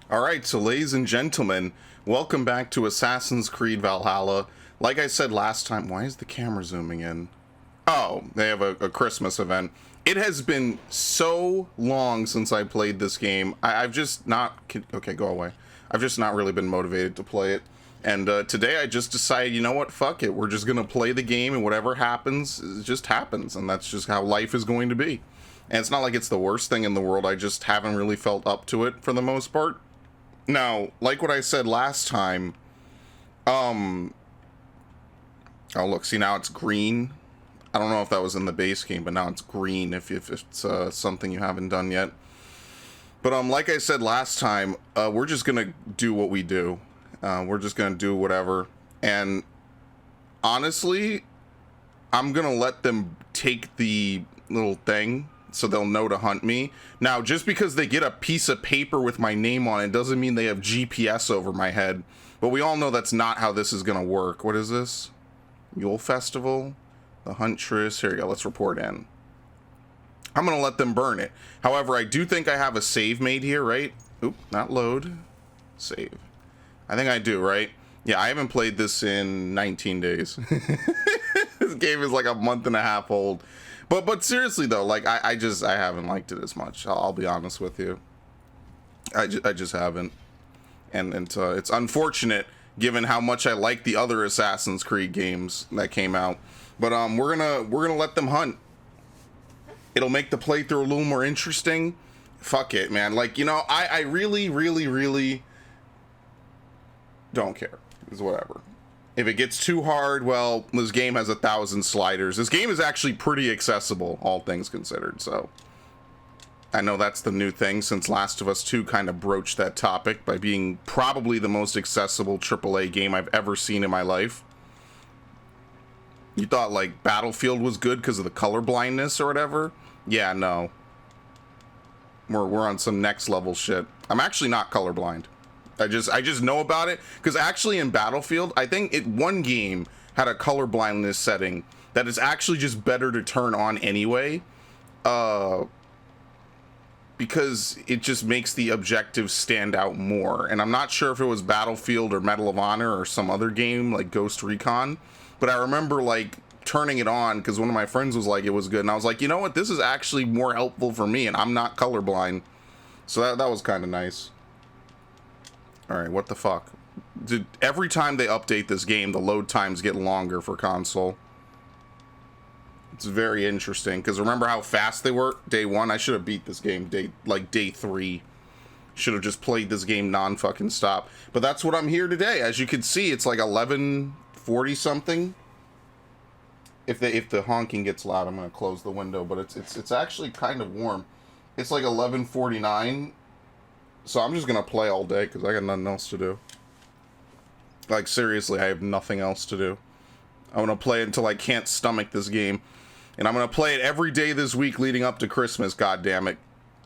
Alright, so ladies and gentlemen, welcome back to Assassin's Creed Valhalla. Like I said last time, why is the camera zooming in? Oh, they have a Christmas event. It has been so long since I played this game. I've just not... Okay, go away. I've just not really been motivated to play it. And today I just decided, you know what, fuck it. We're just going to play the game, and whatever happens, it just happens. And that's just how life is going to be. And it's not like it's the worst thing in the world. I just haven't really felt up to it for the most part. Now, like what I said last time, oh look, see, now it's green. I don't know if that was in the base game, but now it's green if it's something you haven't done yet. But like I said last time, we're just gonna do what we do. We're just gonna do whatever. And honestly, I'm gonna let them take the little thing so they'll know to hunt me. Now, just because they get a piece of paper with my name on it doesn't mean they have GPS over my head. But we all know that's not how this is gonna work. What is this? Yule Festival? The Huntress? Here we go, let's report in. I'm gonna let them burn it. However, I do think I have a save made here, right? Oop, not load. Save. I think I do, right? Yeah, I haven't played this in 19 days. This game is like a month and a half old. But seriously though, like I haven't liked it as much. I'll be honest with you. I just haven't, and it's unfortunate given how much I like the other Assassin's Creed games that came out. But we're gonna let them hunt. It'll make the playthrough a little more interesting. Fuck it, man. Like, you know, I really don't care. It's whatever. If it gets too hard, well, this game has 1,000 sliders. This game is actually pretty accessible, all things considered, so. I know that's the new thing since Last of Us 2 kind of broached that topic by being probably the most accessible AAA game I've ever seen in my life. You thought, like, Battlefield was good because of the color blindness or whatever? Yeah, no. We're on some next level shit. I'm actually not colorblind. I just know about it because actually in Battlefield, I think one game had a color blindness setting that is actually just better to turn on anyway, because it just makes the objectives stand out more. And I'm not sure if it was Battlefield or Medal of Honor or some other game like Ghost Recon, but I remember like turning it on because one of my friends was like it was good, and I was like, you know what, this is actually more helpful for me, and I'm not colorblind, so that was kind of nice. Alright, what the fuck? Every time they update this game, the load times get longer for console. It's very interesting, because remember how fast they were? Day 1? I should have beat this game day 3. Should have just played this game non-fucking stop. But that's what I'm here today. As you can see, it's like 11:40 something. If the honking gets loud, I'm going to close the window, but it's actually kind of warm. It's like 11:49. So I'm just gonna play all day because I got nothing else to do. Like, seriously, I have nothing else to do. I'm gonna play it until I can't stomach this game. And I'm gonna play it every day this week leading up to Christmas, goddammit.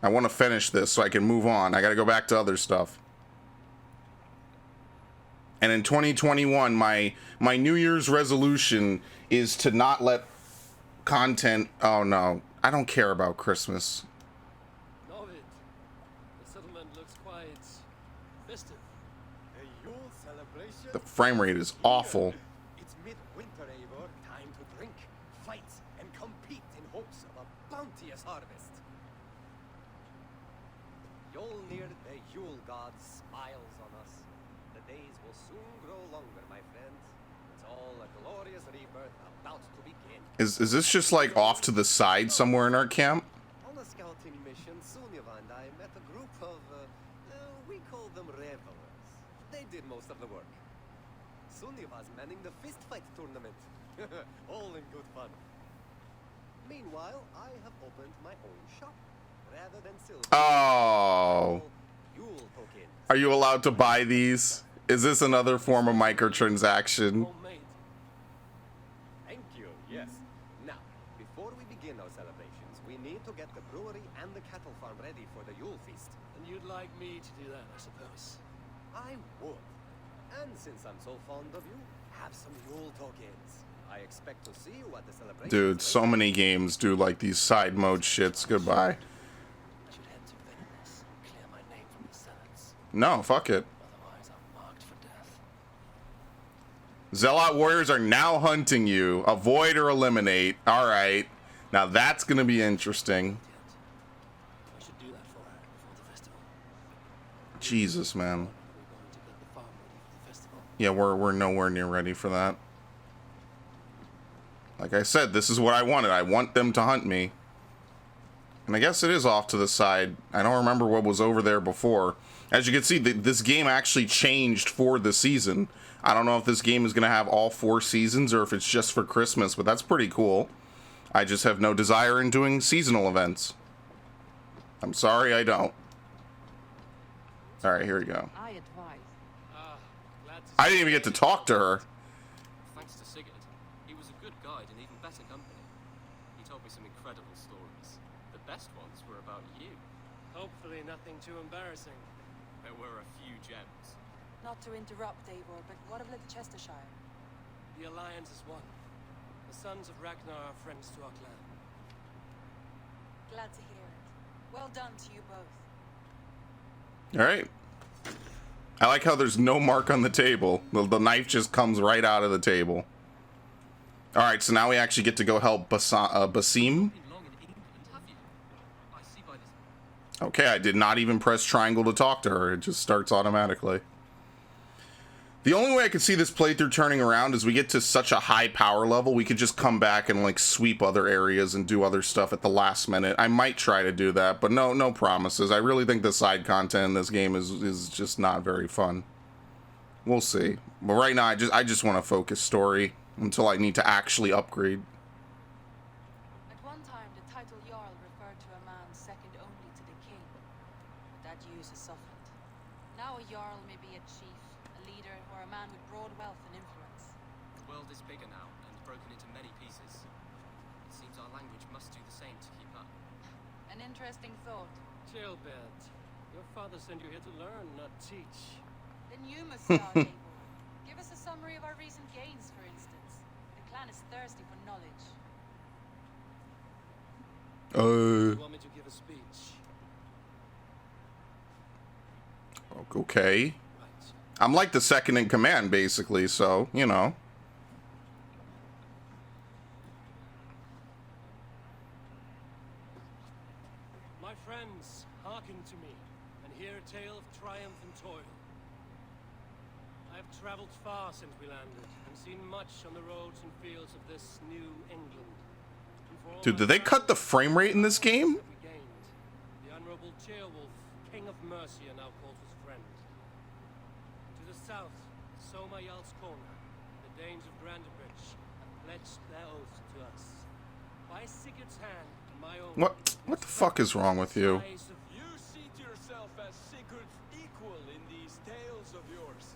I want to finish this so I can move on. I gotta go back to other stuff. And in 2021, my New Year's resolution is to not let content... Oh no, I don't care about Christmas. The frame rate is awful. It's midwinter, Eivor. Time to drink, fight, and compete in hopes of a bounteous harvest. Yolnir, the Yule god, smiles on us. The days will soon grow longer, my friends. It's all a glorious rebirth about to begin. Is this just like off to the side somewhere in our camp? On a scouting mission, Sunniva and I met a group of, we call them revelers. They did most of the work. Sunniva's manning the fistfight tournament. All in good fun. Meanwhile, I have opened my own shop. Rather than silver. Oh. Yule tokens. Are you allowed to buy these? Is this another form of microtransaction? Thank you, yes. Now, before we begin our celebrations, we need to get the brewery and the cattle farm ready for the Yule feast. And you'd like me to do that, I suppose? I would. And since I'm so fond of you, have some Yule tokens. I expect to see you at the celebration. Dude, so many games do like these side mode shits. Goodbye. I should head to Venice and clear my name from the Senates. No, fuck it. Otherwise, I'm marked for death. Zealot warriors are now hunting you. Avoid or eliminate. All right. Now that's going to be interesting. I should do that for her before the festival. Jesus, man. We're going to get the farm ready for the festival. Yeah, we're nowhere near ready for that. Like I said, this is what I wanted. I want them to hunt me. And I guess it is off to the side. I don't remember what was over there before. As you can see, this game actually changed for the season. I don't know if this game is going to have all 4 seasons or if it's just for Christmas, but that's pretty cool. I just have no desire in doing seasonal events. I'm sorry, I don't. All right, here we go. I advise. Glad to I didn't even get to talk to her. Thanks to Sigurd, he was a good guide and even better company. He told me some incredible stories. The best ones were about you. Hopefully nothing too embarrassing. There were a few gems. Not to interrupt, Eivor, but what of Little Chestershire? The Alliance is one. The sons of Ragnar are friends to our clan. Glad to hear it. Well done to you both. All right. I like how there's no mark on the table. The knife just comes right out of the table. All right, so now we actually get to go help Basim. Been long in England, have you? I see by this. Okay, I did not even press triangle to talk to her. It just starts automatically. The only way I could see this playthrough turning around is we get to such a high power level, we could just come back and like sweep other areas and do other stuff at the last minute. I might try to do that, but no promises. I really think the side content in this game is just not very fun. We'll see. But right now, I just want to focus story until I need to actually upgrade. At one time, the title Jarl referred to a man second only to the king. But that use is softened. Now a Jarl may be a chief, a leader, or a man with broad wealth and influence. The world is bigger now and broken into many pieces. It seems our language must do the same to keep up. An interesting thought. Gilbert, your father sent you here to learn, not teach. Then you must start, Eivor. Give us a summary of our recent gains, for instance. The clan is thirsty for knowledge. You want me to give a speech? Okay. Right. I'm like the second in command, basically, so, you know. My friends, hearken to me, and hear a tale of triumph and toil. I have traveled far since we landed, and seen much on the roads and fields of this new England. And for all Dude, my did they cut the travels, frame rate in this game? that we gained, the honorable Ceolwulf, King of Mercia, now calls his friend. To the south, Soma Jarl's Corner, the Danes of Grandebridge, have pledged their oath to us. By Sigurd's hand, and my own. What the fuck is wrong with you? You see to yourself as Sigurd's equal in these tales of yours.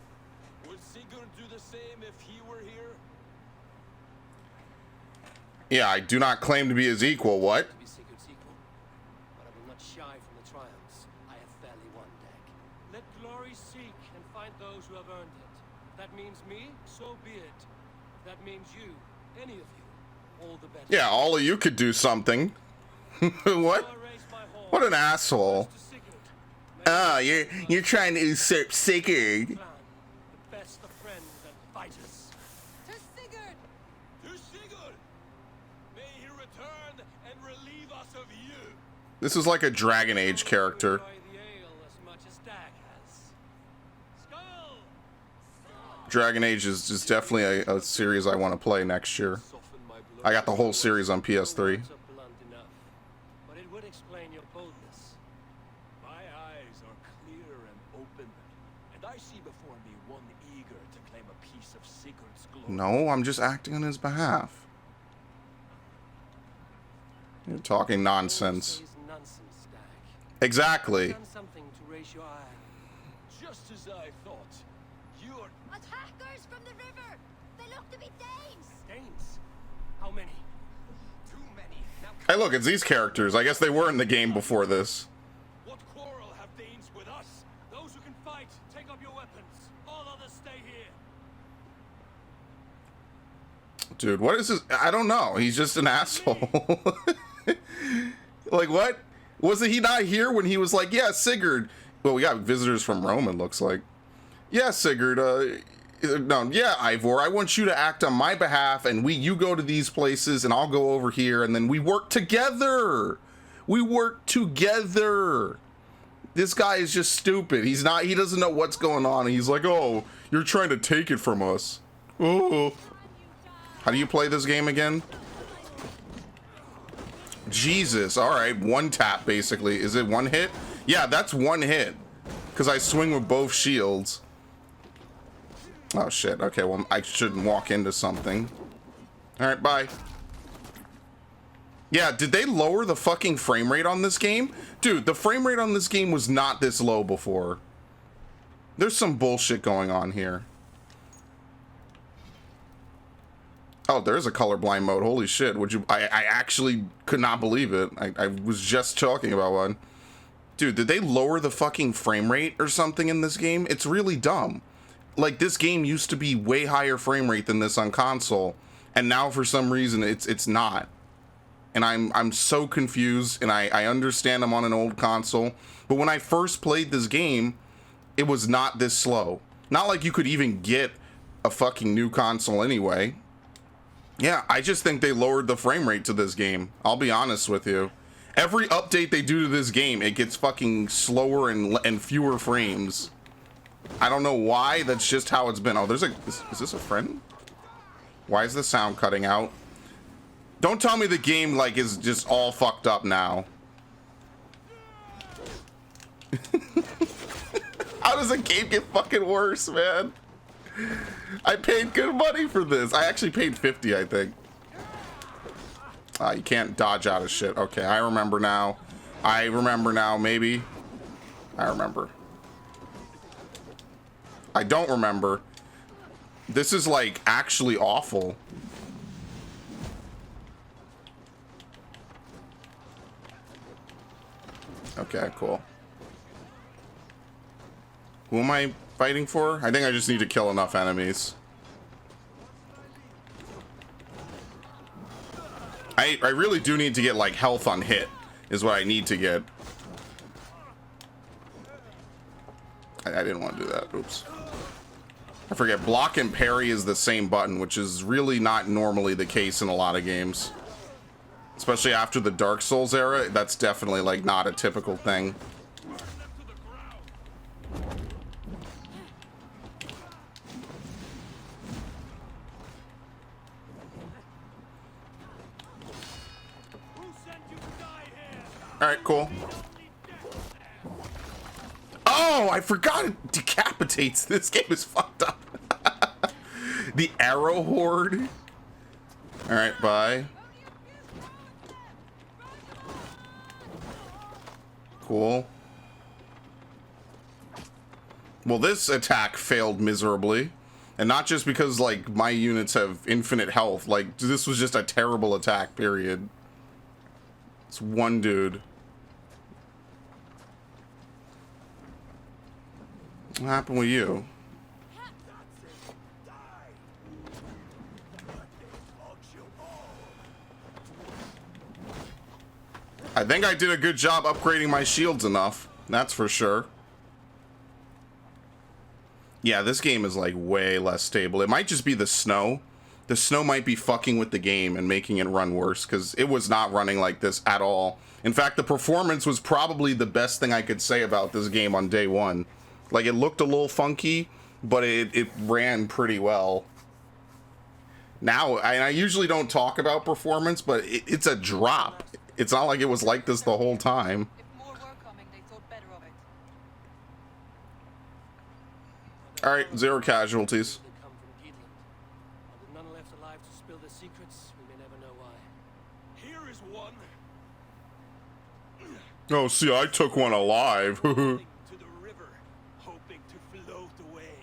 Would Sigurd do the same if he were here? Yeah, I do not claim to be his equal. What? To be Sigurd's equal, but I will not shy from the triumphs I have fairly won, Dag. Let glory seek and find those who have earned it. If that means me, so be it. If that means you, any of you, all the better. Yeah, all of you could do something. What? So I raise my horn. What an asshole. First to Sigurd. May Oh, the you're trying to usurp Sigurd. clan, the best of friends and fighters. To Sigurd! To Sigurd! May he return and relieve us of you! This is like a Dragon Age character. Enjoy the ale as much as Dag has. Skull! Dragon Age is definitely a series I want to play next year. Soften my blood. I got the whole series on PS3. Words are blunt enough, but it would explain your boldness. My eyes are clear and open, and I see before me one eager to claim a piece of Sigurd's glory. No, I'm just acting on his behalf. You're talking nonsense. Always says nonsense, Dag. Exactly. Done something to raise your eye. Just as I thought. You're Attackers from the river! They look to be Danes! Danes? How many? Too many. Now Hey, look, it's these characters. I guess they were in the game before this. what quarrel have Danes with us? Those who can fight, take up your weapons. All others stay here. Dude, what is this? I don't know. He's just an asshole. Like, what? Wasn't he not here when he was like, yeah, Sigurd, Well, we got visitors from Rome, it looks like. Yeah, Sigurd, no, yeah, Ivor, I want you to act on my behalf, and you go to these places, and I'll go over here, and then we work together. We work together. This guy is just stupid. He doesn't know what's going on. He's like, oh, you're trying to take it from us. Oh. How do you play this game again? Jesus, all right, one tap, basically. Is it one hit? Yeah, that's one hit, because I swing with both shields. Oh, shit. Okay, well, I shouldn't walk into something. All right, bye. Yeah, did they lower the fucking frame rate on this game? Dude, the frame rate on this game was not this low before. There's some bullshit going on here. Oh, there's a colorblind mode. Holy shit. I actually could not believe it. I was just talking about one. Dude, did they lower the fucking frame rate or something in this game? It's really dumb. Like, this game used to be way higher frame rate than this on console, and now for some reason it's not. And I'm so confused, and I understand I'm on an old console, but when I first played this game, it was not this slow. Not like you could even get a fucking new console anyway. Yeah, I just think they lowered the frame rate to this game. I'll be honest with you. Every update they do to this game, it gets fucking slower and fewer frames. I don't know why, that's just how it's been. Oh, is this a friend? Why is the sound cutting out? Don't tell me the game, like, is just all fucked up now. How does the game get fucking worse, man? I paid good money for this. I actually paid 50, I think. You can't dodge out of shit. Okay, I remember now. I remember now, maybe. I remember. I don't remember. This is, like, actually awful. Okay, cool. Who am I fighting for? I think I just need to kill enough enemies. I really do need to get, like, health on hit, is what I need to get. I didn't want to do that. Oops. I forget, block and parry is the same button, which is really not normally the case in a lot of games. Especially after the Dark Souls era, that's definitely, like, not a typical thing. Alright, cool. Oh, I forgot it decapitates. This game is fucked up. The arrow horde. Alright, bye. Cool. Well, this attack failed miserably. And not just because, like, my units have infinite health. Like, this was just a terrible attack, period. It's one dude. What happened with you? I think I did a good job upgrading my shields enough. That's for sure. Yeah, this game is like way less stable. It might just be the snow. The snow might be fucking with the game and making it run worse, because it was not running like this at all. In fact, the performance was probably the best thing I could say about this game on day one. Like, it looked a little funky, but it ran pretty well. Now, I usually don't talk about performance, but it's a drop. It's not like it was like this the whole time. If more were coming, they thought better of it. Alright, 0 casualties. They come from Gideon. And with none left alive to spill their secrets, we may never know why. Here is one. Oh, see, I took one alive. To the river, hoping to float away.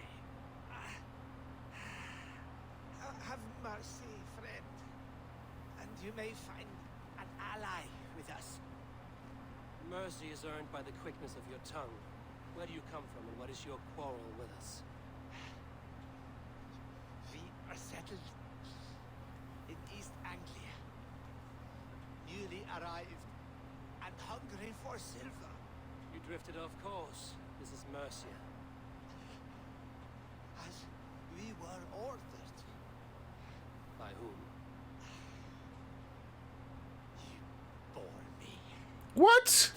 Have mercy, friend. And you may find an ally with us. Mercy is earned by the quickness of your tongue. Where do you come from, and what is your quarrel with us? We are settled in East Anglia. Newly arrived and hungry for silver. You drifted off course. This is Mercia. As we were ordered. By whom? You bore me. What?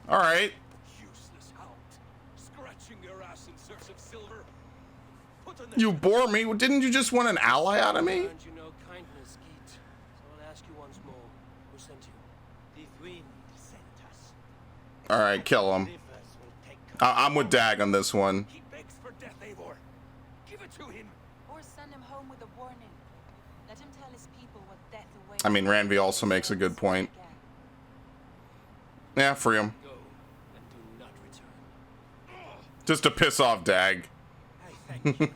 All right. Useless hound. Scratching your ass in search of silver. Put on You bore me. Didn't you just want an ally out of me? Earned you no kindness, Geet. So I'll ask you once more. Who sent you? The wind sent us. All right, kill him. Rivers will take I'm with Dag on this one. He begs for death, Eivor. Give it to him. Or send him home with a warning. Let him tell his people what death awaits. I mean, Ranvi also makes a good point. Yeah, free him. Go and do not return. Just to piss off Dag. I thank you.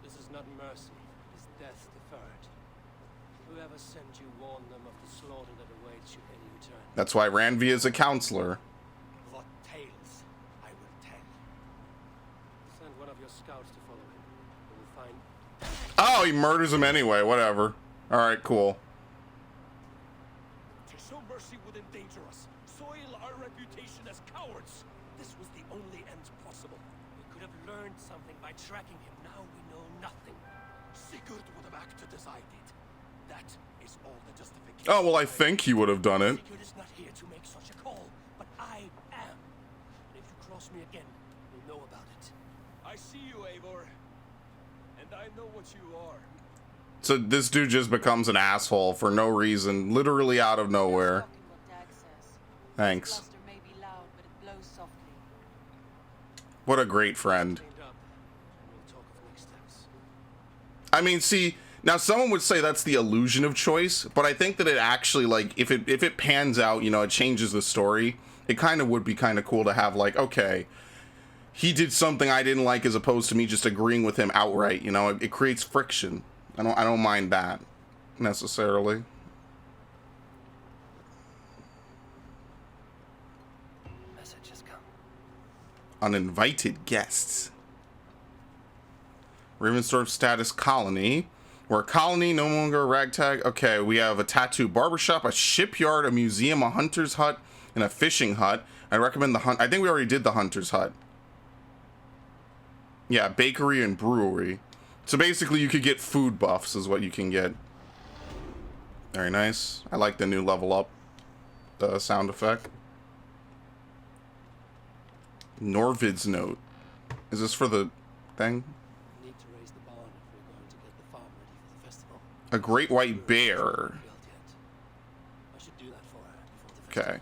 This is not mercy. It is death deferred. Whoever sent you warned them of the slaughter that awaits should any return. That's why Ranvi is a counselor. What tales I will tell. Send one of your scouts to follow him. We will find. Oh, he murders him anyway. Whatever. All right, cool. To show mercy would endanger us. Soil our reputation as cowards. This was the only end possible. We could have learned something by tracking him. Now we know nothing. Sigurd would have acted as I did. That is all the justification. Oh, well, I think he would have done it. Sigurd is not here to make such a call, but I am. And if you cross me again, you'll know about it. I see you, Eivor. And I know what you are. So this dude just becomes an asshole for no reason, literally out of nowhere. Shocking what Dag says. Thanks. Bluster may be loud, but it blows softly. What a great friend. Cleaned up, and we'll talk of next steps. I mean, see, now someone would say that's the illusion of choice, but I think that it actually, like, if it pans out, you know, it changes the story. It kind of would be kind of cool to have, like, okay, he did something I didn't like as opposed to me just agreeing with him outright. You know, it creates friction. I don't mind that necessarily. Message has come. Uninvited guests. Ravensthorpe status colony. We're a colony, no longer a ragtag. Okay, we have a tattoo barbershop, a shipyard, a museum, a hunter's hut, and a fishing hut. I recommend the hunt. I think we already did the hunter's hut. Yeah, bakery and brewery. So basically you could get food buffs is what you can get. Very nice. I like the new level up sound effect. Norvid's note. Is this for the thing? We need to raise the barn if we're going to get the farm ready for the festival. A great white bear. Built yet. I should do that for her before the festival. Okay.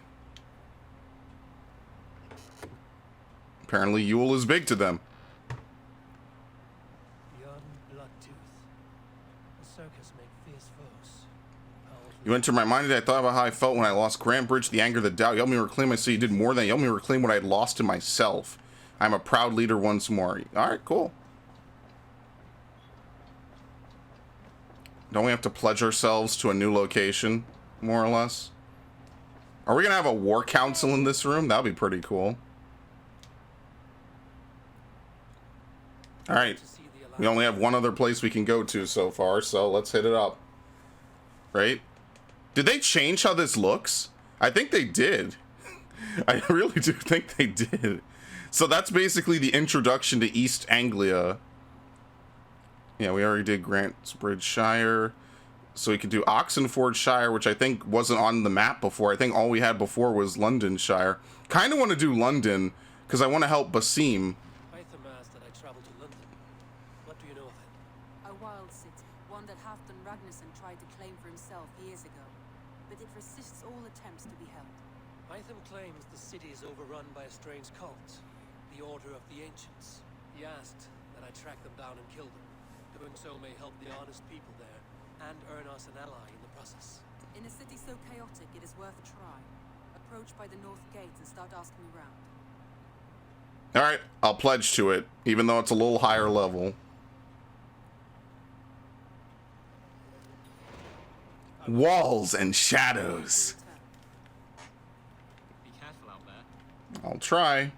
Apparently Yule is big to them. Beyond Bloodtooth, the circus make fierce foes. Powerful. You entered my mind today. I thought about how I felt when I lost Grantbridge, the anger, the doubt. You helped me reclaim. I see you did more than you helped me reclaim what I had lost in myself. I'm a proud leader once more. All right, cool. Don't we have to pledge ourselves to a new location, more or less? Are we going to have a war council in this room? That would be pretty cool. All right. To see the We only have one other place we can go to so far, so let's hit it up. Right? Did they change how this looks? I think they did. I really do think they did. So that's basically the introduction to East Anglia. Yeah, we already did Grantsbridge Shire. So we could do Oxenford Shire, which I think wasn't on the map before. I think all we had before was London Shire. Kind of want to do London, because I want to help Basim. Python asked that I travel to London. What do you know of it? A wild city, one that Halfdan Ragnarsson tried to claim for himself years ago. But it resists all attempts to be held. Python claims the city is overrun by a strange cult, the Order of the Ancients. He asked that I track them down and kill them. Doing so may help the honest people there, and earn us an ally in the process. In a city so chaotic, it is worth a try. Approach by the north gate and start asking around. Alright, I'll pledge to it, even though it's a little higher level. Walls and shadows. Be careful out there. I'll try.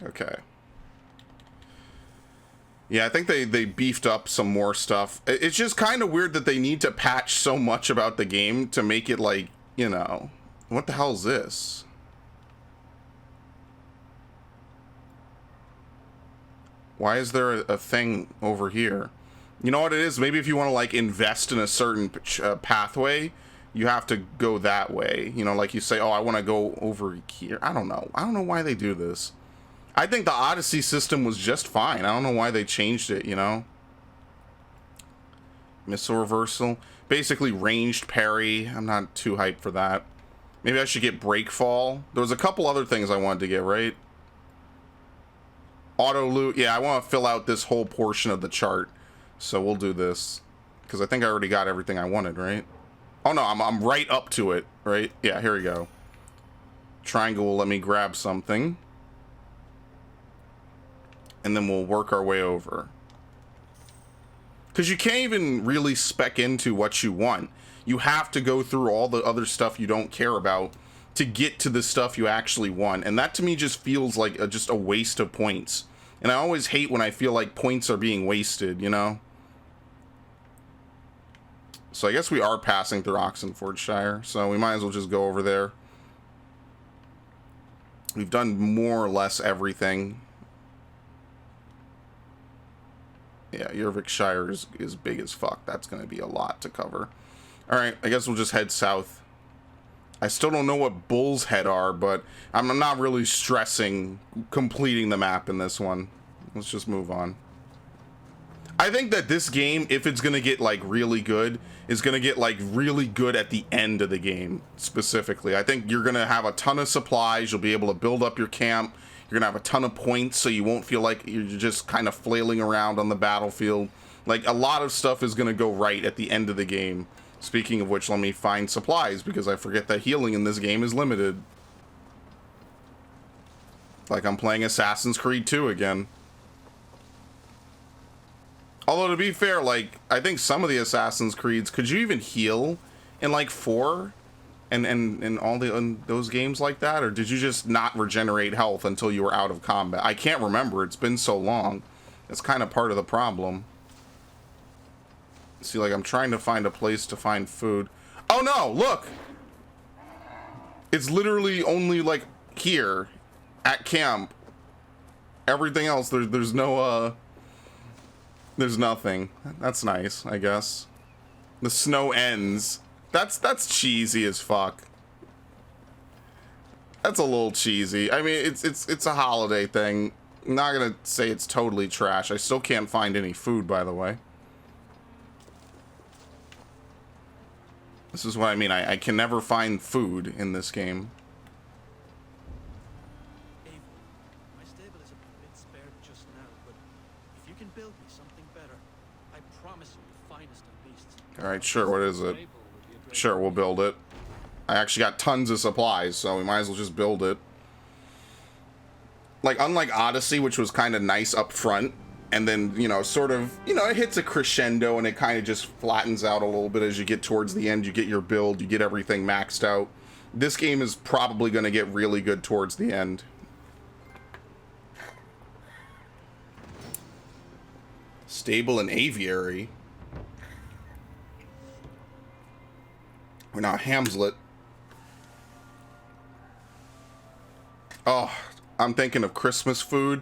Okay. Yeah, I think they beefed up some more stuff. It's just kind of weird that they need to patch so much about the game to make it like, you know, what the hell is this? Why is there a thing over here? You know what it is? Maybe if you want to like invest in a certain pathway, you have to go that way. You know, like you say, oh, I want to go over here. I don't know. I don't know why they do this. I think the Odyssey system was just fine. I don't know why they changed it, you know? Missile reversal. Basically ranged parry. I'm not too hyped for that. Maybe I should get breakfall. There was a couple other things I wanted to get, right? Auto loot. Yeah, I want to fill out this whole portion of the chart. So we'll do this. Because I think I already got everything I wanted, right? Oh no, I'm right up to it, right? Yeah, here we go. Triangle will let me grab something. And then we'll work our way over. Because you can't even really spec into what you want. You have to go through all the other stuff you don't care about to get to the stuff you actually want. And that to me just feels like just a waste of points. And I always hate when I feel like points are being wasted, you know? So I guess we are passing through Oxenfordshire. So we might as well just go over there. We've done more or less everything. Yeah, Yorkshire is big as fuck. That's going to be a lot to cover. Alright, I guess we'll just head south. I still don't know what Bull's Head are, but I'm not really stressing completing the map in this one. Let's just move on. I think that this game, if it's going to get, like, really good, is going to get, like, really good at the end of the game, specifically. I think you're going to have a ton of supplies. You'll be able to build up your camp. You're gonna have a ton of points, so you won't feel like you're just kind of flailing around on the battlefield. Like, a lot of stuff is gonna go right at the end of the game. Speaking of which, let me find supplies, because I forget that healing in this game is limited. Like I'm playing Assassin's Creed 2 again. Although, to be fair, like, I think some of the Assassin's Creeds, could you even heal in, like, 4? And all those games like that, or did you just not regenerate health until you were out of combat? I can't remember. It's been so long. It's kind of part of the problem. See, like, I'm trying to find a place to find food. Oh no, look! It's literally only like here at camp. Everything else, there's no there's nothing. That's nice, I guess. The snow ends. That's cheesy as fuck. That's a little cheesy. I mean, it's a holiday thing. I'm not gonna say it's totally trash. I still can't find any food, by the way. This is what I mean. I can never find food in this game. Avery, my stable is a bit spared just now, but if you can build me something better, I promise you the finest of beasts. Alright, sure, what is it? Sure, we'll build it. I actually got tons of supplies, so we might as well just build it. Like, unlike Odyssey, which was kind of nice up front, and then, you know, sort of, you know, it hits a crescendo and it kind of just flattens out a little bit as you get towards the end. You get your build, you get everything maxed out. This game is probably going to get really good towards the end. Stable and aviary. We're not Hamslet. Oh, I'm thinking of Christmas food.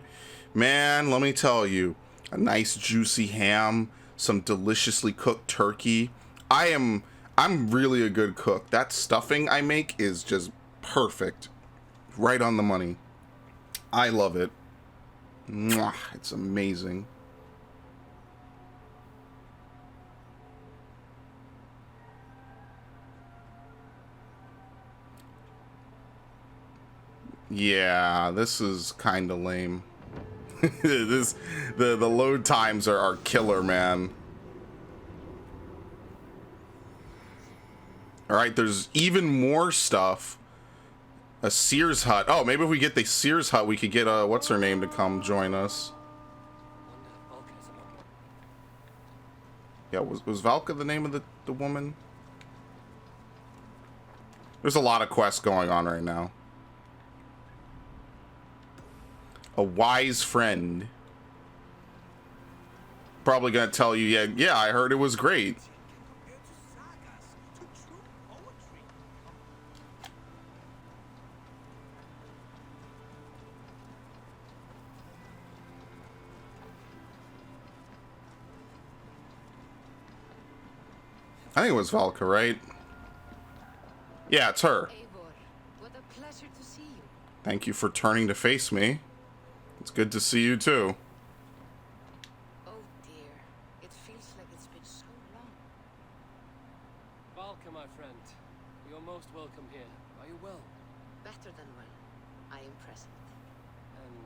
Man, let me tell you. A nice juicy ham, some deliciously cooked turkey. I'm really a good cook. That stuffing I make is just perfect. Right on the money. I love it. Mwah, it's amazing. Yeah, this is kind of lame. The load times are killer, man. All right, there's even more stuff. A Sears hut. Oh, maybe if we get the Sears hut, we could get what's her name to come join us. Yeah, was Valka the name of the woman? There's a lot of quests going on right now. A wise friend. Probably gonna tell you, yeah, I heard it was great. I think it was Valka, right? Yeah, it's her. Eivor, what a pleasure to see you. Thank you for turning to face me. It's good to see you too. Oh dear, it feels like it's been so long. Valka, my friend. You're most welcome here. Are you well? Better than well. I am present. And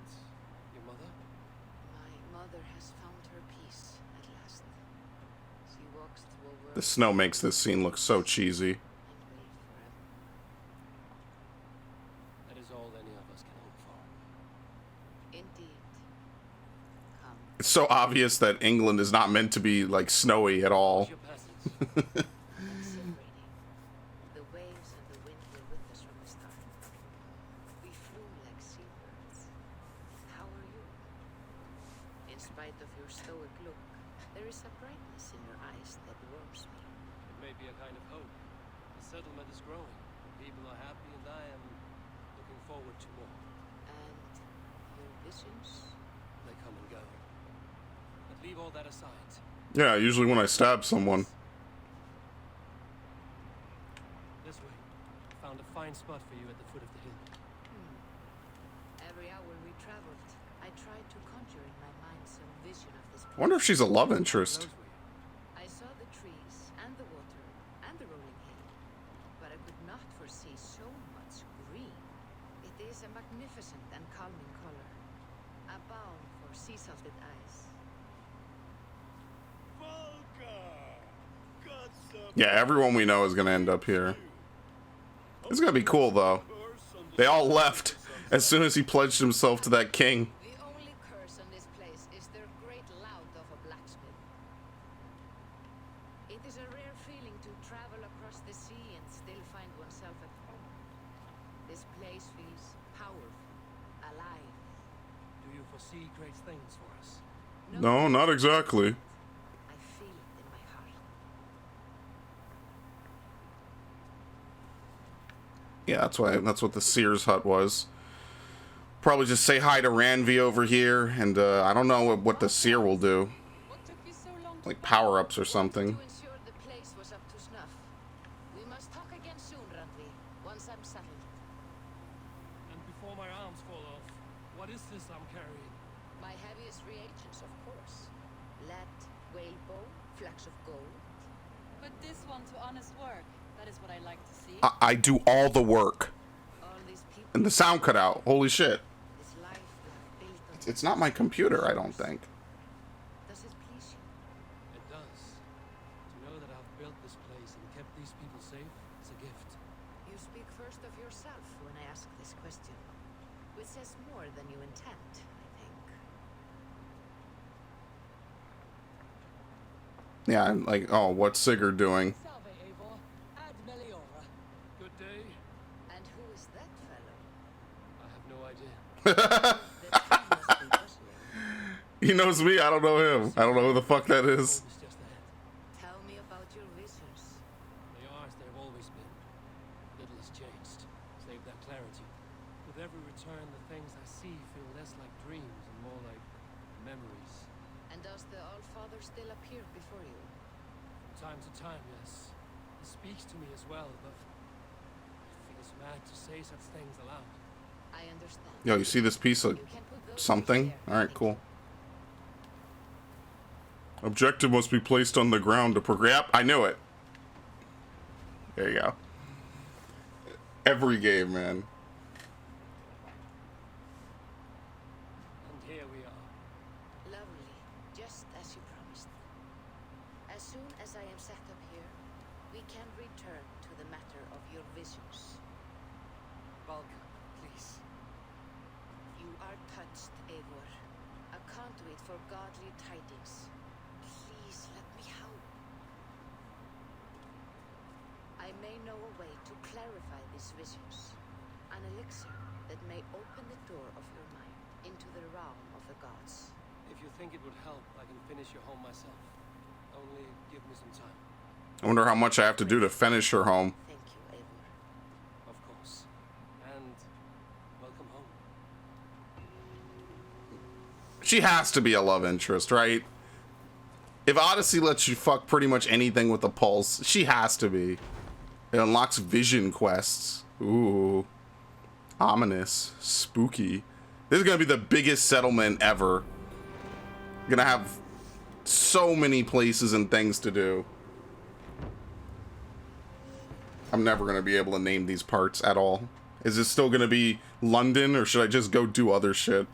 your mother? My mother has found her peace at last. She walks through a world The snow makes this scene look so cheesy. and will forever. That is all any of us can hope for. Indeed. Come, It's so obvious that England is not meant to be like snowy at all. Your peasants. exhilarating. The waves and the wind were with us from the start. We flew like seabirds. How are you? In spite of your stoic look, there is a brightness in your eyes that warms me. It may be a kind of hope. The settlement is growing. People are happy, and I am looking forward to more. And your visions? They come and go. But leave all that aside. Yeah, usually when I stab someone. This way. Found a fine spot for you at the foot of the hill. Every hour we traveled, I tried to conjure in my mind some vision of this I wonder if place. she's a love interest. Those were you. I saw the trees and the water and the rolling hill, but I could not foresee so much green. It is a magnificent and calming color, a balm for sea-salted eyes. Yeah, everyone we know is gonna end up here. It's gonna be cool though. They all left as soon as he pledged himself to that king. The only curse on this place is their great lout of a blacksmith. It is a rare feeling to travel across the sea and still find oneself at home. This place feels powerful, alive. Do you foresee great things for us? No, not exactly. I feel it in my heart. Yeah, that's what the Sears hut was. Probably just say hi to Ranvi over here, and I don't know what the Seer will do. What took you so long to Like build? power-ups or something. To ensure the place was up to snuff. We must talk again soon, Randvi, once I'm settled. And before my arms fall off, what is this I'm carrying? My heaviest reagents, of course. Lead, whalebone, flecks of gold. Put this one to honest work. That is what I like to see. I do all the work. All these people, And the sound cut out. Holy shit. this life we have built on. It's not my computer, I don't think. Does it please you? It does. To know that I've built this place and kept these people safe is a gift. You speak first of yourself when I ask this question, which says more than you intend, I think. Yeah, I'm like, oh, what's Sigurd doing? Salve, Eivor. Ad meliora. Good day. And who is that fellow? I have no idea. The tree must be rustling. He knows me, I don't know him. I don't know who the fuck that is. Always just ahead. Tell me about your visions. They are as they've always been. Little has changed, save that clarity. With every return, the things I see feel less like dreams and more like memories. And does the All-Father still appear before you? From time to time, yes. He speaks to me as well, but it feels mad to say such things aloud. I understand. Yo, you see this piece of You can put those something? there, Alright, thank cool. Objective must be placed on the ground to progress. Yep, I knew it. There you go. Every game, man. And here we are. Lovely, just as you promised. As soon as I am set up here, we can return to the matter of your visions. Valka, please. You are touched, Eivor. A conduit for godly tidings. Please let me help. I may know a way to clarify these visions. An elixir that may open the door of your mind into the realm of the gods. If you think it would help, I can finish your home myself. Only give me some time. I wonder how much I have to do to finish her home. Thank you, Eivor. Of course. And welcome home. She has to be a love interest, right? If Odyssey lets you fuck pretty much anything with a pulse, she has to be. It unlocks vision quests. Ooh. Ominous. Spooky. This is gonna be the biggest settlement ever. Gonna have so many places and things to do. I'm never gonna be able to name these parts at all. Is this still gonna be London, or should I just go do other shit?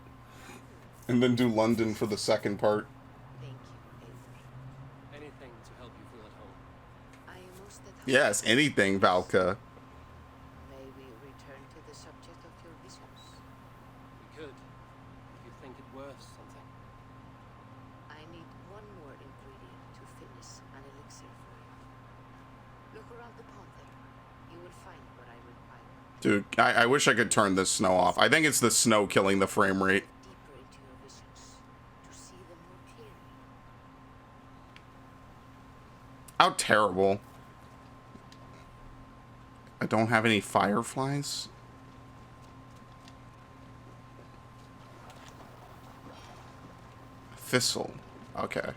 And then do London for the second part? Thank you, Eivor. Anything to help you feel at home. I am most at home. Yes, anything, Valka. May we return to the subject of your visions? We could, if you think it worth something. I need one more ingredient to finish an elixir for you. Look around the pond there. You will find what I require. Dude, I wish I could turn this snow off. I think it's the snow killing the frame rate. Deeper into your visions to see them more clearly. How terrible. I don't have any fireflies. Thistle. Okay.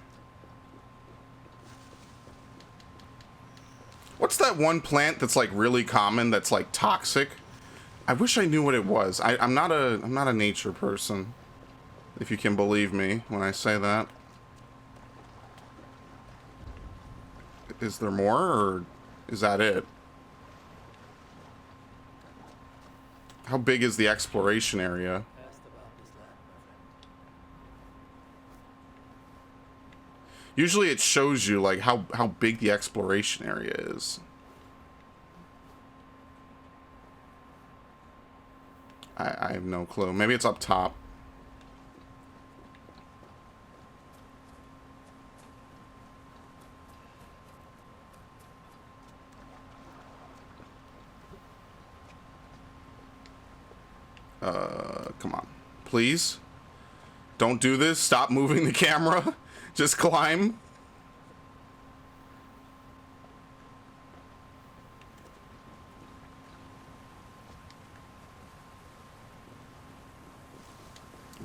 What's that one plant that's like really common that's like toxic? I wish I knew what it was. I'm not a nature person. If you can believe me when I say that. Is there more, or is that it? How big is the exploration area? Asked about this land, my friend. Usually it shows you like how big the exploration area is. I have no clue. Maybe it's up top. Come on. Please? Don't do this. Stop moving the camera. Just climb.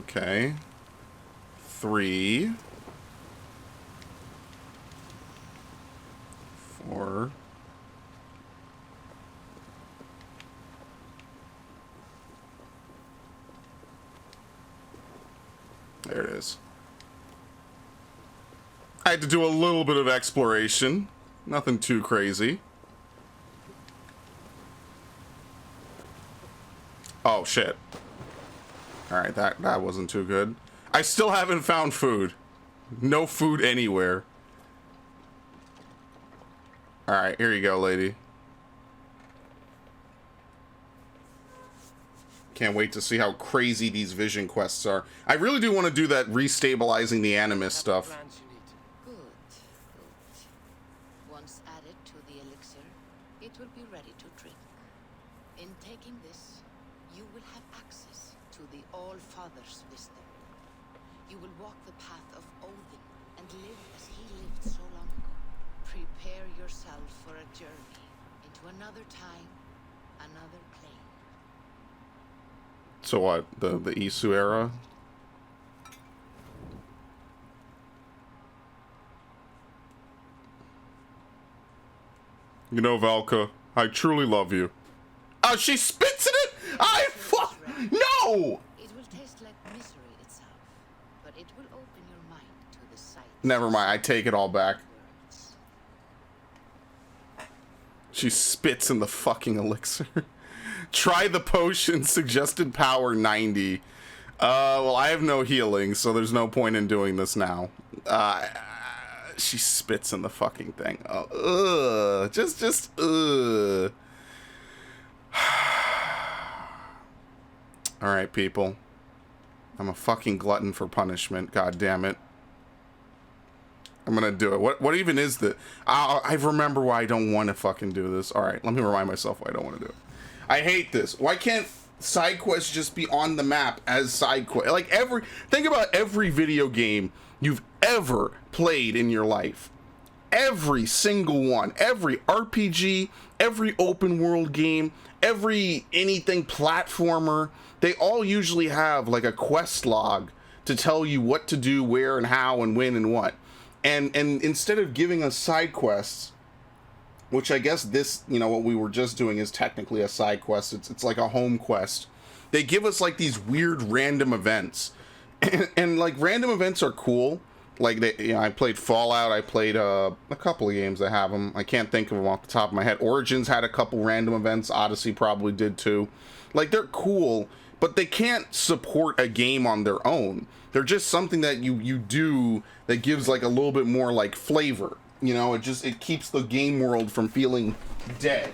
Okay. 3. 4. There it is. I had to do a little bit of exploration. Nothing too crazy. Oh, shit. Alright, that wasn't too good. I still haven't found food. No food anywhere. Alright, here you go, lady. Can't wait to see how crazy these vision quests are. I really do want to do that restabilizing the animus stuff. Plants you need. Good, good. Once added to the elixir, it will be ready to drink. In taking this, you will have access to the All-Father's wisdom. You will walk the path of Odin and live as he lived so long ago. Prepare yourself for a journey into another time, another plane. So what? The Isu era? You know, Valka, I truly love you. Oh, she spits in it? No! It will taste like misery itself, but it will open your mind to the sight. Never mind, I take it all back. Words. She spits in the fucking elixir. Try the potion, suggested power 90. Well, I have no healing, so there's no point in doing this now. She spits in the fucking thing. Oh, ugh. Just, ugh. Alright, people. I'm a fucking glutton for punishment, god damn it. I'm gonna do it. What even is the... I remember why I don't want to fucking do this. Alright, let me remind myself why I don't want to do it. I hate this. Why can't side quests just be on the map as side quests. Like think about every video game you've ever played in your life. Every single one, every RPG, every open world game, every anything platformer, they all usually have like a quest log to tell you what to do, where and how and when and what. And instead of giving us side quests, which I guess this, you know, what we were just doing is technically a side quest. It's like a home quest. They give us like these weird random events, and like random events are cool. Like I played Fallout. I played a couple of games that have them. I can't think of them off the top of my head. Origins had a couple random events. Odyssey probably did too. Like they're cool, but they can't support a game on their own. They're just something that you do that gives like a little bit more like flavor. You know, it keeps the game world from feeling dead.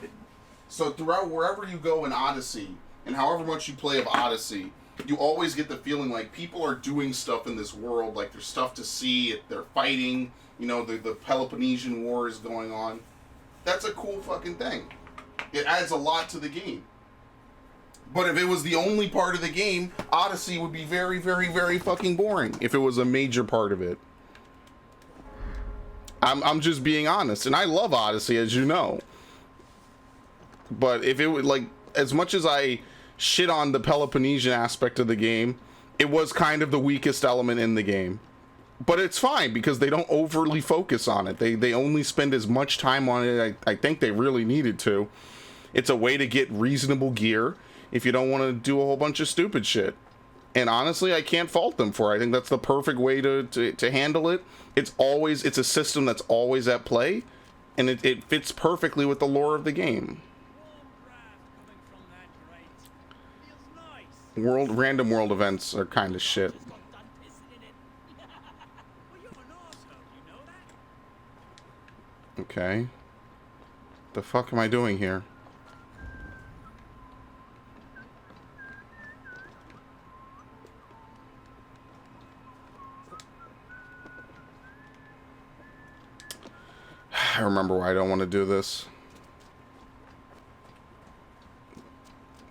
So throughout wherever you go in Odyssey, and however much you play of Odyssey, you always get the feeling like people are doing stuff in this world, like there's stuff to see, they're fighting, you know, the Peloponnesian War is going on. That's a cool fucking thing. It adds a lot to the game. But if it was the only part of the game, Odyssey would be very, very, very fucking boring if it was a major part of it. I'm just being honest, and I love Odyssey, as you know. But if it would, like, as much as I shit on the Peloponnesian aspect of the game, it was kind of the weakest element in the game. But it's fine because they don't overly focus on it. They only spend as much time on it I think they really needed to. It's a way to get reasonable gear if you don't want to do a whole bunch of stupid shit. And honestly, I can't fault them for it. I think that's the perfect way to handle it. It's a system that's always at play, and it fits perfectly with the lore of the game. Random world events are kind of shit. Okay. The fuck am I doing here? I remember why I don't want to do this.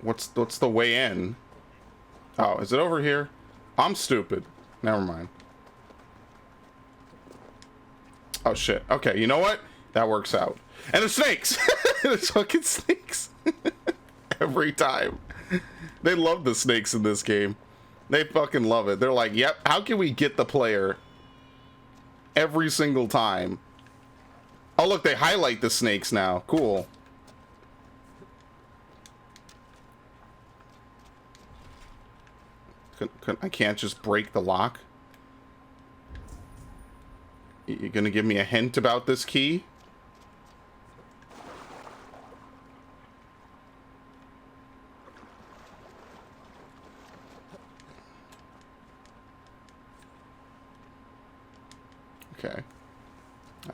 What's the way in? Oh, is it over here? I'm stupid. Never mind. Oh shit. Okay, you know what? That works out. And the snakes! There's fucking snakes. Every time. They love the snakes in this game. They fucking love it. They're like, yep, how can we get the player every single time? Oh look, they highlight the snakes now. Cool. I can't just break the lock. You're gonna give me a hint about this key? Okay.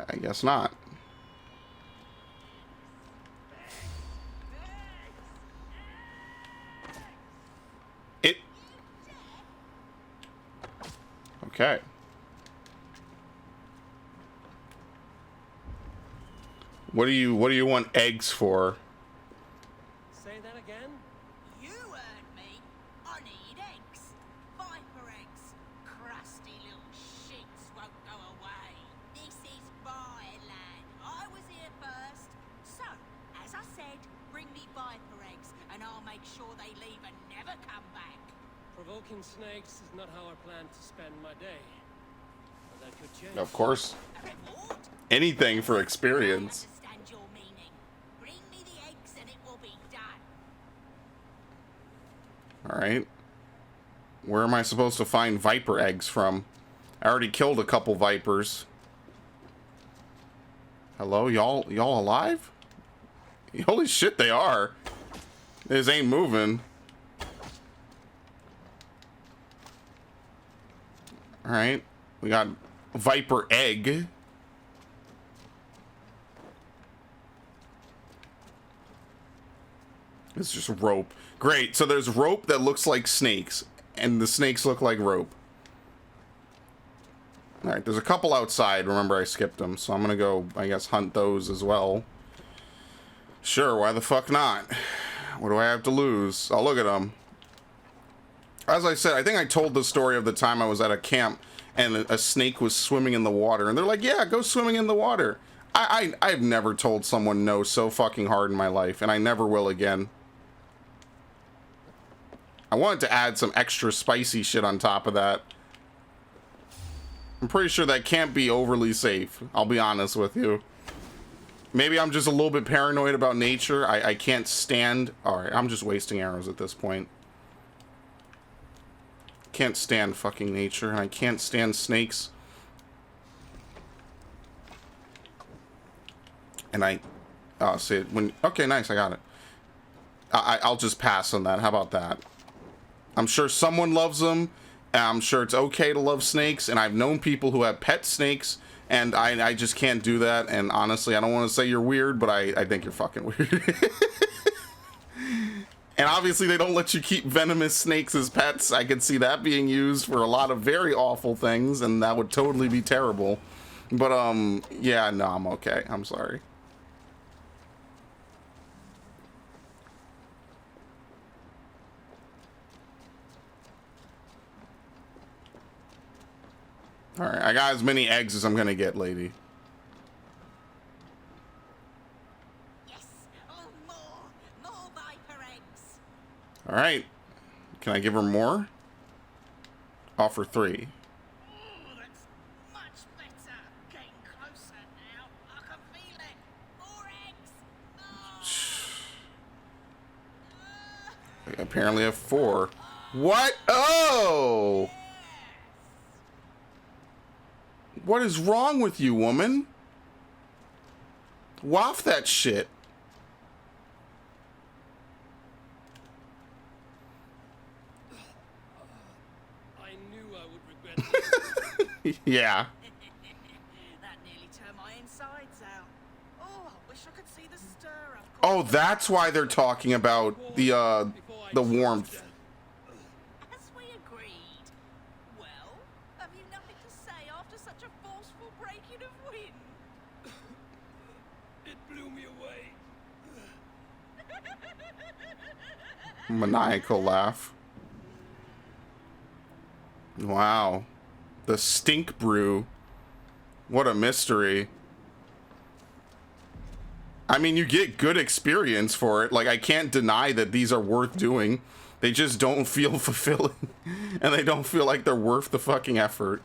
I guess not. Okay. What do you want eggs for? Say that again? You heard me. I need eggs. Viper eggs. Crusty little shits won't go away. This is my land. I was here first. So, as I said, bring me viper eggs, and I'll make sure they leave and never come back. Provoking snakes is not how I plan to spend my day. But that could change. Of course. A reward? Anything for experience. I understand your meaning. Bring me the eggs and it will be done. Alright. Where am I supposed to find viper eggs from? I already killed a couple vipers. Hello, y'all alive? Holy shit, they are. They just ain't moving. Alright. We got viper egg. It's just rope. Great. So there's rope that looks like snakes, and the snakes look like rope. Alright, there's a couple outside. Remember, I skipped them, so I'm gonna go, I guess, hunt those as well. Sure, why the fuck not? What do I have to lose? Oh, look at them. As I said, I think I told the story of the time I was at a camp and a snake was swimming in the water. And they're like, yeah, go swimming in the water. I've never told someone no so fucking hard in my life. And I never will again. I wanted to add some extra spicy shit on top of that. I'm pretty sure that can't be overly safe. I'll be honest with you. Maybe I'm just a little bit paranoid about nature. I can't stand... Alright, I'm just wasting arrows at this point. Can't stand fucking nature, and I can't stand snakes. And I... Oh, see it when... Okay, nice, I got it. I'll just pass on that. How about that? I'm sure someone loves them. And I'm sure it's okay to love snakes. And I've known people who have pet snakes. And I just can't do that. And honestly, I don't want to say you're weird, but I think you're fucking weird. And obviously they don't let you keep venomous snakes as pets. I could see that being used for a lot of very awful things. And that would totally be terrible. But, yeah, no, I'm okay. I'm sorry. Alright, I got as many eggs as I'm gonna get, lady. Yes. Oh, more viper eggs. Alright. Can I give her more? Offer 3. Oh, that's much better. Getting closer now. I can feel it. More eggs. Oh. Apparently I have 4. What? Oh! What is wrong with you, woman? Waft that shit. I knew I would regret this. Yeah. That nearly turned my insides out. Oh, I wish I could see the stir up. Oh, that's why they're talking about the warmth. As we agreed. Well, have you nothing to say after such a forceful breaking of wind? It blew me away. Maniacal laugh. Wow. The stink brew. What a mystery. I mean, you get good experience for it. Like, I can't deny that these are worth doing. They just don't feel fulfilling. And they don't feel like they're worth the fucking effort.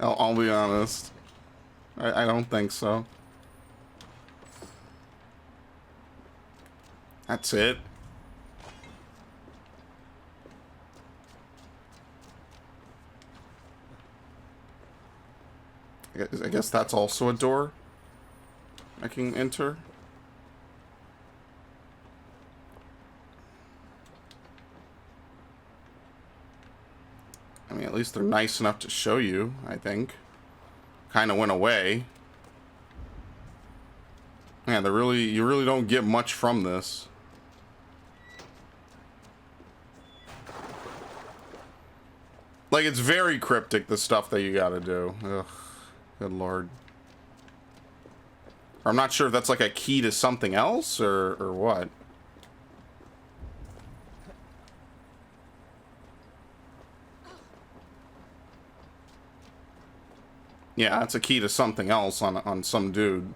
I'll be honest. I don't think so. That's it. I guess that's also a door I can enter. I mean, at least they're nice enough to show you, I think. Kind of went away. Yeah, you really don't get much from this. Like, it's very cryptic, the stuff that you gotta do. Ugh, good lord. I'm not sure if that's like a key to something else or what. Yeah, that's a key to something else on some dude.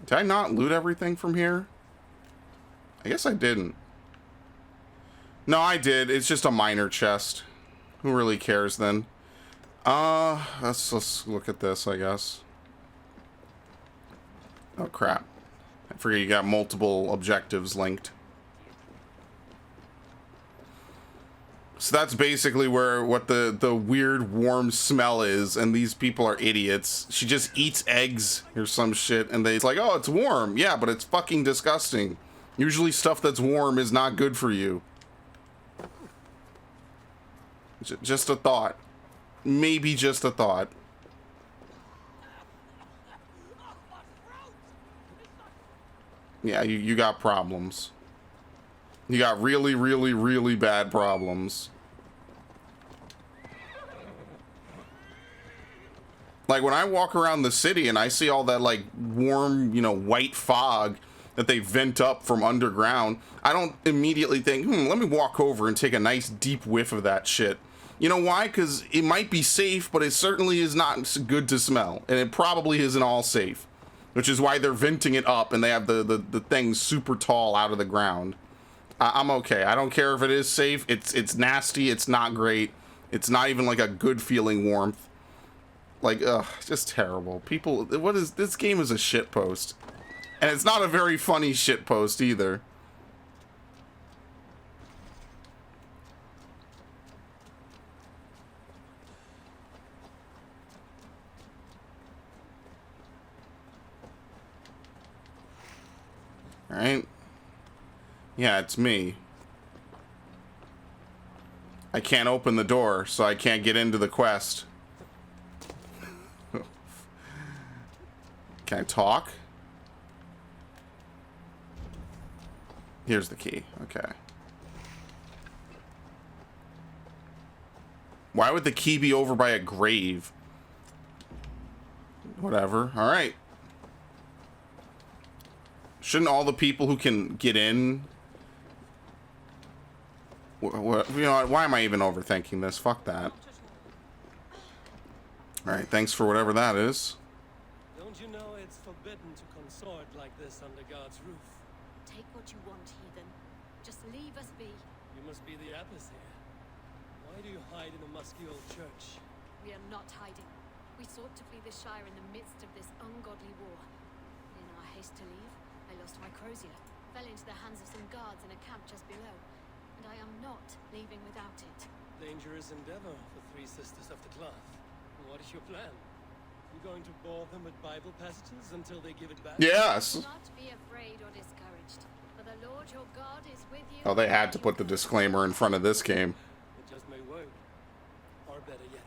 Did I not loot everything from here? I guess I didn't. No, I did. It's just a minor chest. Who really cares then? Let's look at this, I guess. Oh crap. I forget you got multiple objectives linked. So that's basically what the weird warm smell is, and these people are idiots. She just eats eggs or some shit, and it's like, oh, it's warm. Yeah, but it's fucking disgusting. Usually stuff that's warm is not good for you. Just a thought. Maybe just a thought. Yeah, you got problems. You got really, really, really bad problems. Like when I walk around the city and I see all that like warm, white fog that they vent up from underground, I don't immediately think, let me walk over and take a nice deep whiff of that shit. You know why? Because it might be safe, but it certainly is not good to smell. And it probably isn't all safe. Which is why they're venting it up and they have the thing super tall out of the ground. I'm okay. I don't care if it is safe. It's nasty. It's not great. It's not even like a good feeling warmth. Like, ugh, just terrible. People, this game is a shitpost. And it's not a very funny shitpost either. Alright. Yeah, it's me. I can't open the door, so I can't get into the quest. Can I talk? Here's the key. Okay. Why would the key be over by a grave? Whatever. Alright. Shouldn't all the people who can get in... why am I even overthinking this? Fuck that. Alright, thanks for whatever that is. Don't you know it's forbidden to consort like this under God's roof? Take what you want, heathen. Just leave us be. You must be the Apis here. Why do you hide in a musky old church? We are not hiding. We sought to flee the Shire in the midst of this ungodly war. In our haste to leave, I lost my crozier, fell into the hands of some guards in a camp just below, and I am not leaving without it. Dangerous endeavor for three sisters of the cloth. What is your plan? You going to bore them with Bible passages until they give it back? Yes. Do not be afraid or discouraged, for the Lord your God is with you. Oh, they had to put the disclaimer in front of this game. It just may work. Or better yet,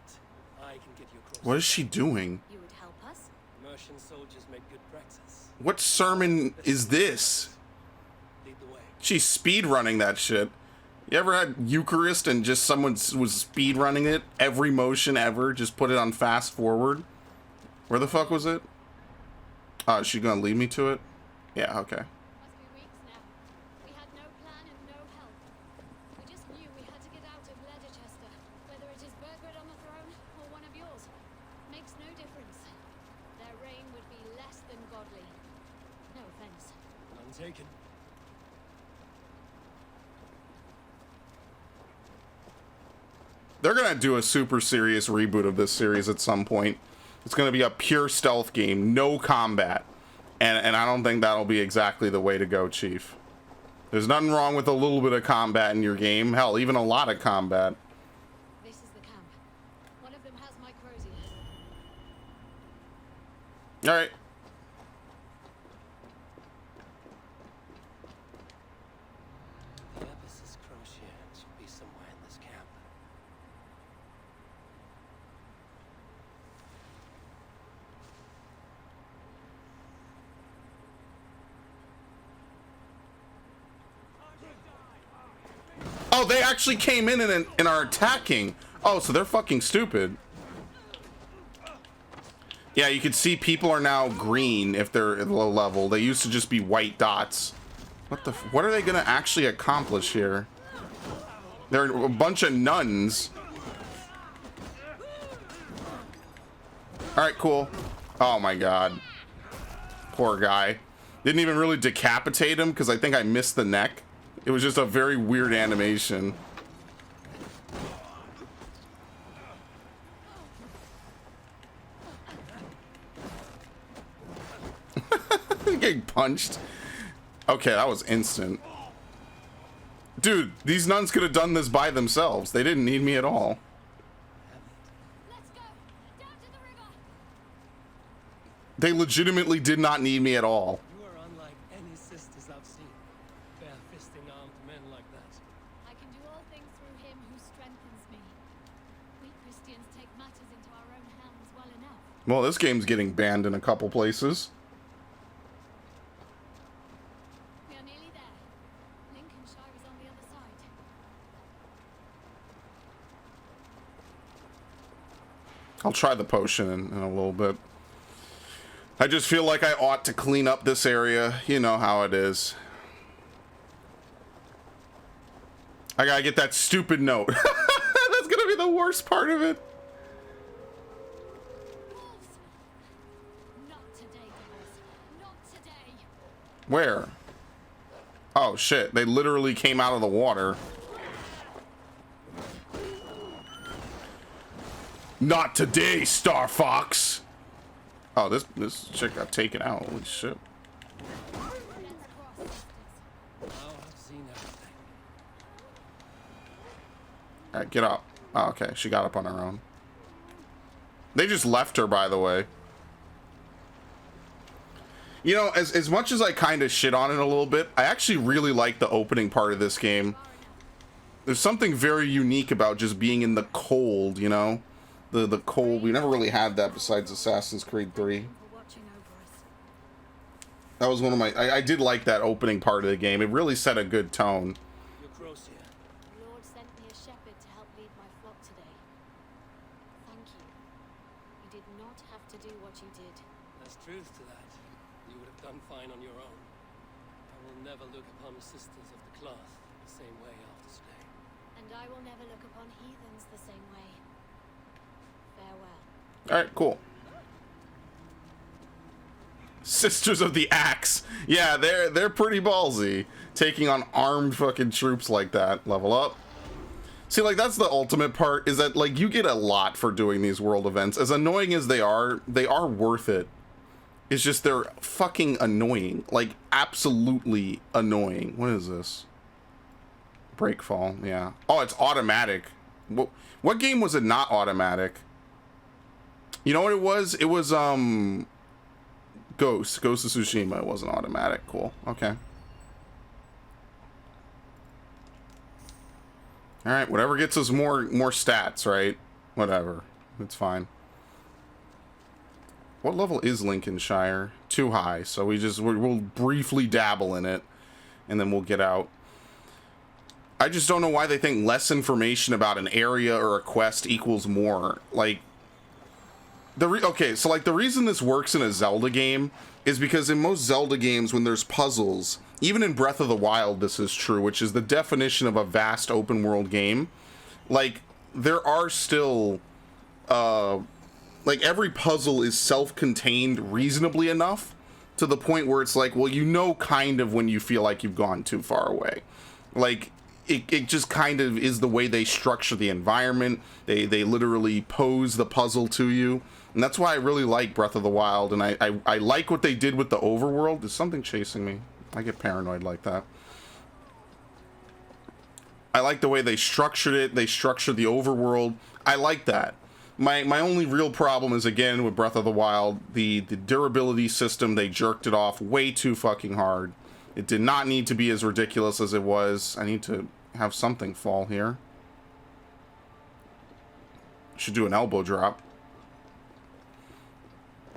I can get you across. What is she doing? You would help us? Merchant soldiers make good praxis. What sermon is this? Lead the way. She's speed running that shit. You ever had Eucharist and just someone was speed running it? Every motion ever, just put it on fast forward. Where the fuck was it? Oh, is she gonna lead me to it? Yeah, okay. Must be weeks now. We had no plan and no help. We just knew we had to get out of Leicester, whether it is Burgred on the throne or one of yours. Makes no difference. Their reign would be less than godly. No offense. None taken. They're gonna do a super serious reboot of this series at some point. It's gonna be a pure stealth game, no combat. And I don't think that'll be exactly the way to go, Chief. There's nothing wrong with a little bit of combat in your game. Hell, even a lot of combat. This is the camp. One of them has my crozier. Alright. The Apis' crochet should be somewhere in this camp. Oh, they actually came in and are attacking. Oh, so they're fucking stupid. Yeah, you can see people are now green if they're at low level. They used to just be white dots. What are they gonna actually accomplish here? They're a bunch of nuns. Alright, cool. Oh my god. Poor guy. Didn't even really decapitate him because I think I missed the neck. It was just a very weird animation. Getting punched. Okay, that was instant. Dude, these nuns could have done this by themselves. They didn't need me at all. Let's go! Down to the river! They legitimately did not need me at all. You are unlike any sisters I've seen. Bare-fisting armed men like that. I can do all things through him who strengthens me. We Christians take matters into our own hands well enough. Well, this game's getting banned in a couple places. We are nearly there. Lincolnshire is on the other side. I'll try the potion in a little bit. I just feel like I ought to clean up this area. You know how it is. I gotta get that stupid note. That's gonna be the worst part of it. Wolves! Not today, Devils. Not today. Where? Oh shit, they literally came out of the water. Not today, Star Fox. Oh, this chick got taken out. Holy shit. Let's cross, sisters. Now I've seen everything. Alright, get up. Oh, okay, she got up on her own. They just left her, by the way. You know, as much as I kind of shit on it a little bit, I actually really like the opening part of this game. There's something very unique about just being in the cold, you know? The cold. We never really had that besides Assassin's Creed 3. For watching over us. That was one of my... I did like that opening part of the game. It really set a good tone. Your Crocia. The Lord sent me a shepherd to help lead my flock today. Thank you. You did not have to do what you did. There's truth to that. You would have done fine on your own. I will never look upon sisters of the cloth the same way after today. And I will never look upon heathens the same way. Farewell. Alright, cool. Sisters of the Axe. Yeah, they're pretty ballsy. Taking on armed fucking troops like that. Level up. See, like, that's the ultimate part, is that, like, you get a lot for doing these world events. As annoying as they are worth it. It's just they're fucking annoying. Like, absolutely annoying. What is this? Breakfall, yeah. Oh, it's automatic. What game was it not automatic? You know what it was? It was, Ghost of Tsushima. It wasn't automatic. Cool. Okay. Alright, whatever gets us more stats, right? Whatever. It's fine. What level is Lincolnshire? Too high, so we'll briefly dabble in it, and then we'll get out. I just don't know why they think less information about an area or a quest equals more. Like, okay, so like the reason this works in a Zelda game is because in most Zelda games when there's puzzles, even in Breath of the Wild this is true, which is the definition of a vast open world game, like there are still like every puzzle is self-contained reasonably enough to the point where it's like, well, you know, kind of when you feel like you've gone too far away. Like it just kind of is the way they structure the environment. They literally pose the puzzle to you. And that's why I really like Breath of the Wild, and I like what they did with the overworld. Is something chasing me? I get paranoid like that. I like the way they structured it. They structured the overworld. I like that. My only real problem is, again, with Breath of the Wild, the durability system, they jerked it off way too fucking hard. It did not need to be as ridiculous as it was. I need to have something fall here. Should do an elbow drop.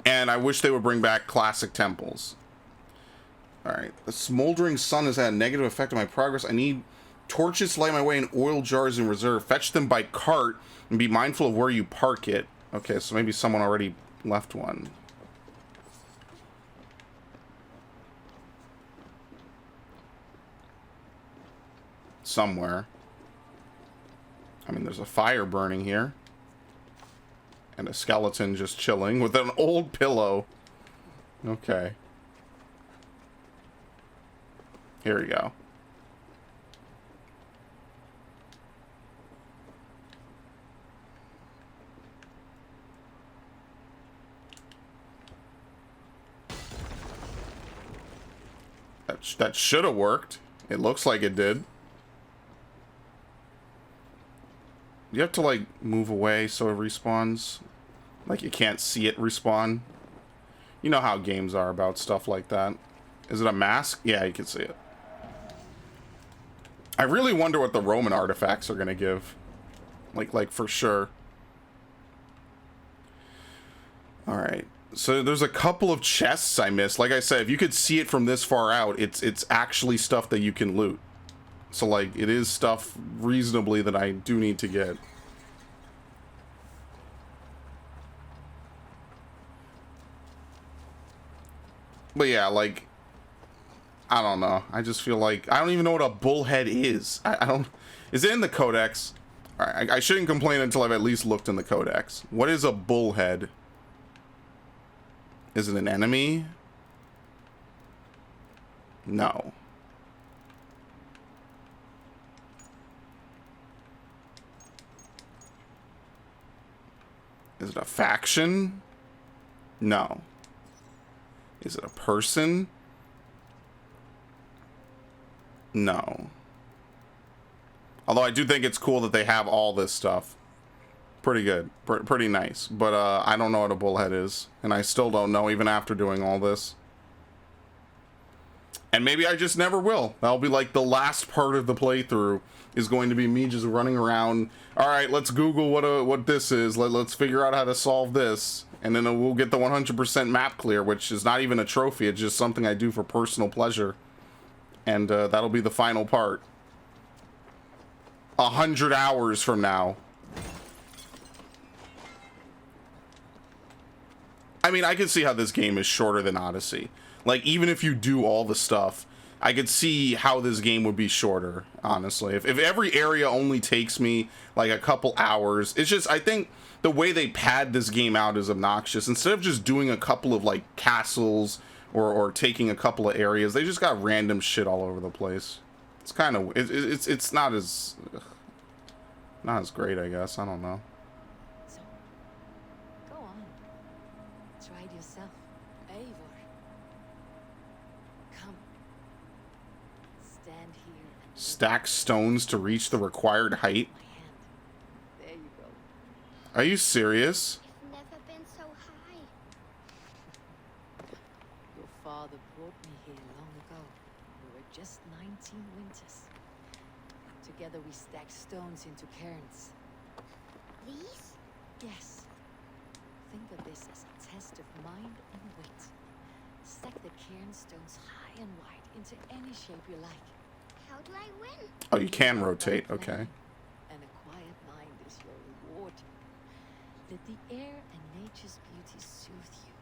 And I wish they would bring back classic temples. Alright. The smoldering sun has had a negative effect on my progress. I need torches to light my way and oil jars in reserve. Fetch them by cart and be mindful of where you park it. Okay, so maybe someone already left one. Somewhere. I mean, there's a fire burning here. And a skeleton just chilling with an old pillow. Okay. Here we go. That should have worked. It looks like it did. You have to, like, move away so it respawns. Like, you can't see it respawn. You know how games are about stuff like that. Is it a mask? Yeah, you can see it. I really wonder what the Roman artifacts are going to give. Like, for sure. Alright. So there's a couple of chests I missed. Like I said, if you could see it from this far out, it's actually stuff that you can loot. So, like, it is stuff reasonably that I do need to get. But yeah, like, I don't know. I just feel like I don't even know what a bullhead is. I don't. Is it in the codex? All right, I shouldn't complain until I've at least looked in the codex. What is a bullhead? Is it an enemy? No. Is it a faction? No. Is it a person? No. Although I do think it's cool that they have all this stuff. Pretty good. Pretty nice. But I don't know what a bullhead is. And I still don't know even after doing all this. And maybe I just never will. That'll be like the last part of the playthrough is going to be me just running around. All right, let's Google what this is. Let's figure out how to solve this. And then we'll get the 100% map clear, which is not even a trophy. It's just something I do for personal pleasure. And that'll be the final part. 100 hours from now. I mean, I can see how this game is shorter than Odyssey. Like, even if you do all the stuff, I could see how this game would be shorter, honestly. If every area only takes me, like, a couple hours, it's just, I think the way they pad this game out is obnoxious. Instead of just doing a couple of, like, castles or taking a couple of areas, they just got random shit all over the place. It's kind of, it's not as great, I guess. I don't know. So, go on. Try it yourself. Eivor. Come. Stand here and Stack stones to reach the required height. my hand. There you go. Are you serious? I've never been so high. Your father brought me here long ago. We were just 19 winters. Together we stacked stones into cairns. These? Yes. Think of this as a test of mind and wit. Stack the cairn stones high and wide into any shape you like. How do I win? Oh, you can rotate. Okay. And a quiet mind is your reward. Let the air and nature's beauty soothe you.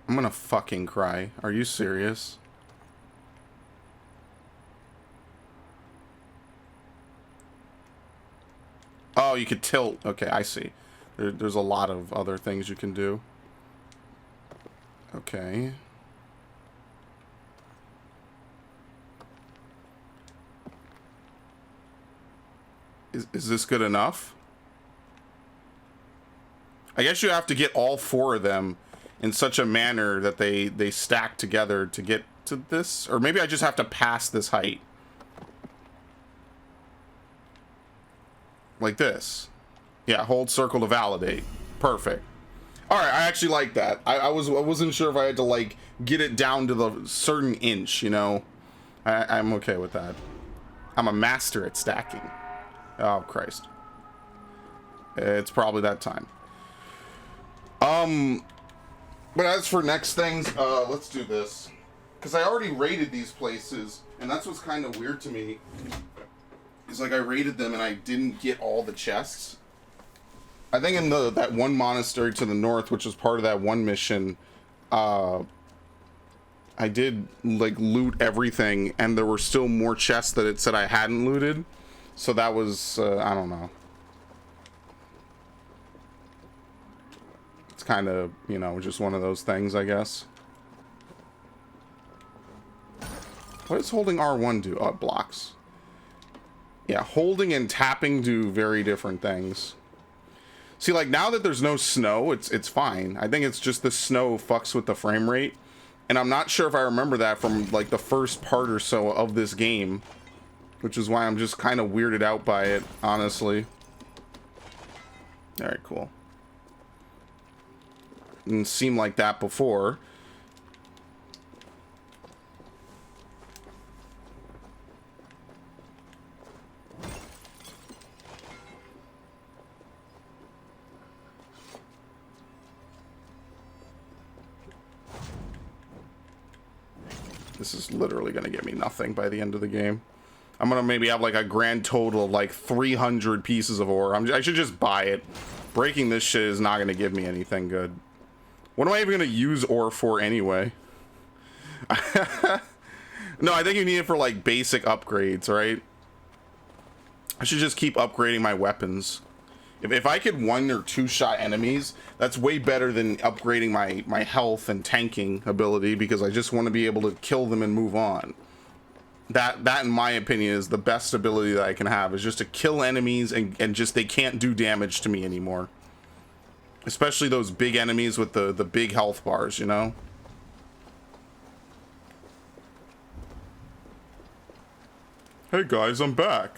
I'm gonna fucking cry. Are you serious? Oh, you could tilt. Okay, I see. There's a lot of other things you can do. Okay. Is this good enough? I guess you have to get all four of them in such a manner that they stack together to get to this. Or maybe I just have to pass this height. Like this. Yeah, hold circle to validate. Perfect. Alright, I actually like that. I wasn't sure if I had to, like, get it down to the certain inch, you know? I'm okay with that. I'm a master at stacking. Oh, Christ. It's probably that time. But as for next things, let's do this. Because I already raided these places, and that's what's kind of weird to me. Is like I raided them and I didn't get all the chests. I think in that one monastery to the north, which was part of that one mission, I did like loot everything, and there were still more chests that it said I hadn't looted. So that was, I don't know. It's kind of, you know, just one of those things, I guess. What does holding R1 do? Oh, it blocks. Yeah, holding and tapping do very different things. See, like, now that there's no snow, it's fine. I think it's just the snow fucks with the frame rate. And I'm not sure if I remember that from, like, the first part or so of this game. Which is why I'm just kind of weirded out by it, honestly. Alright, cool. Didn't seem like that before. This is literally going to get me nothing by the end of the game. I'm going to maybe have like a grand total of like 300 pieces of ore. I should just buy it. Breaking this shit is not going to give me anything good. What am I even going to use ore for anyway? No, I think you need it for like basic upgrades, right? I should just keep upgrading my weapons. If I could 1 or 2 shot enemies, that's way better than upgrading my health and tanking ability, because I just want to be able to kill them and move on. That in my opinion is the best ability that I can have, is just to kill enemies and just they can't do damage to me anymore. Especially those big enemies with the big health bars, you know? Hey guys, I'm back.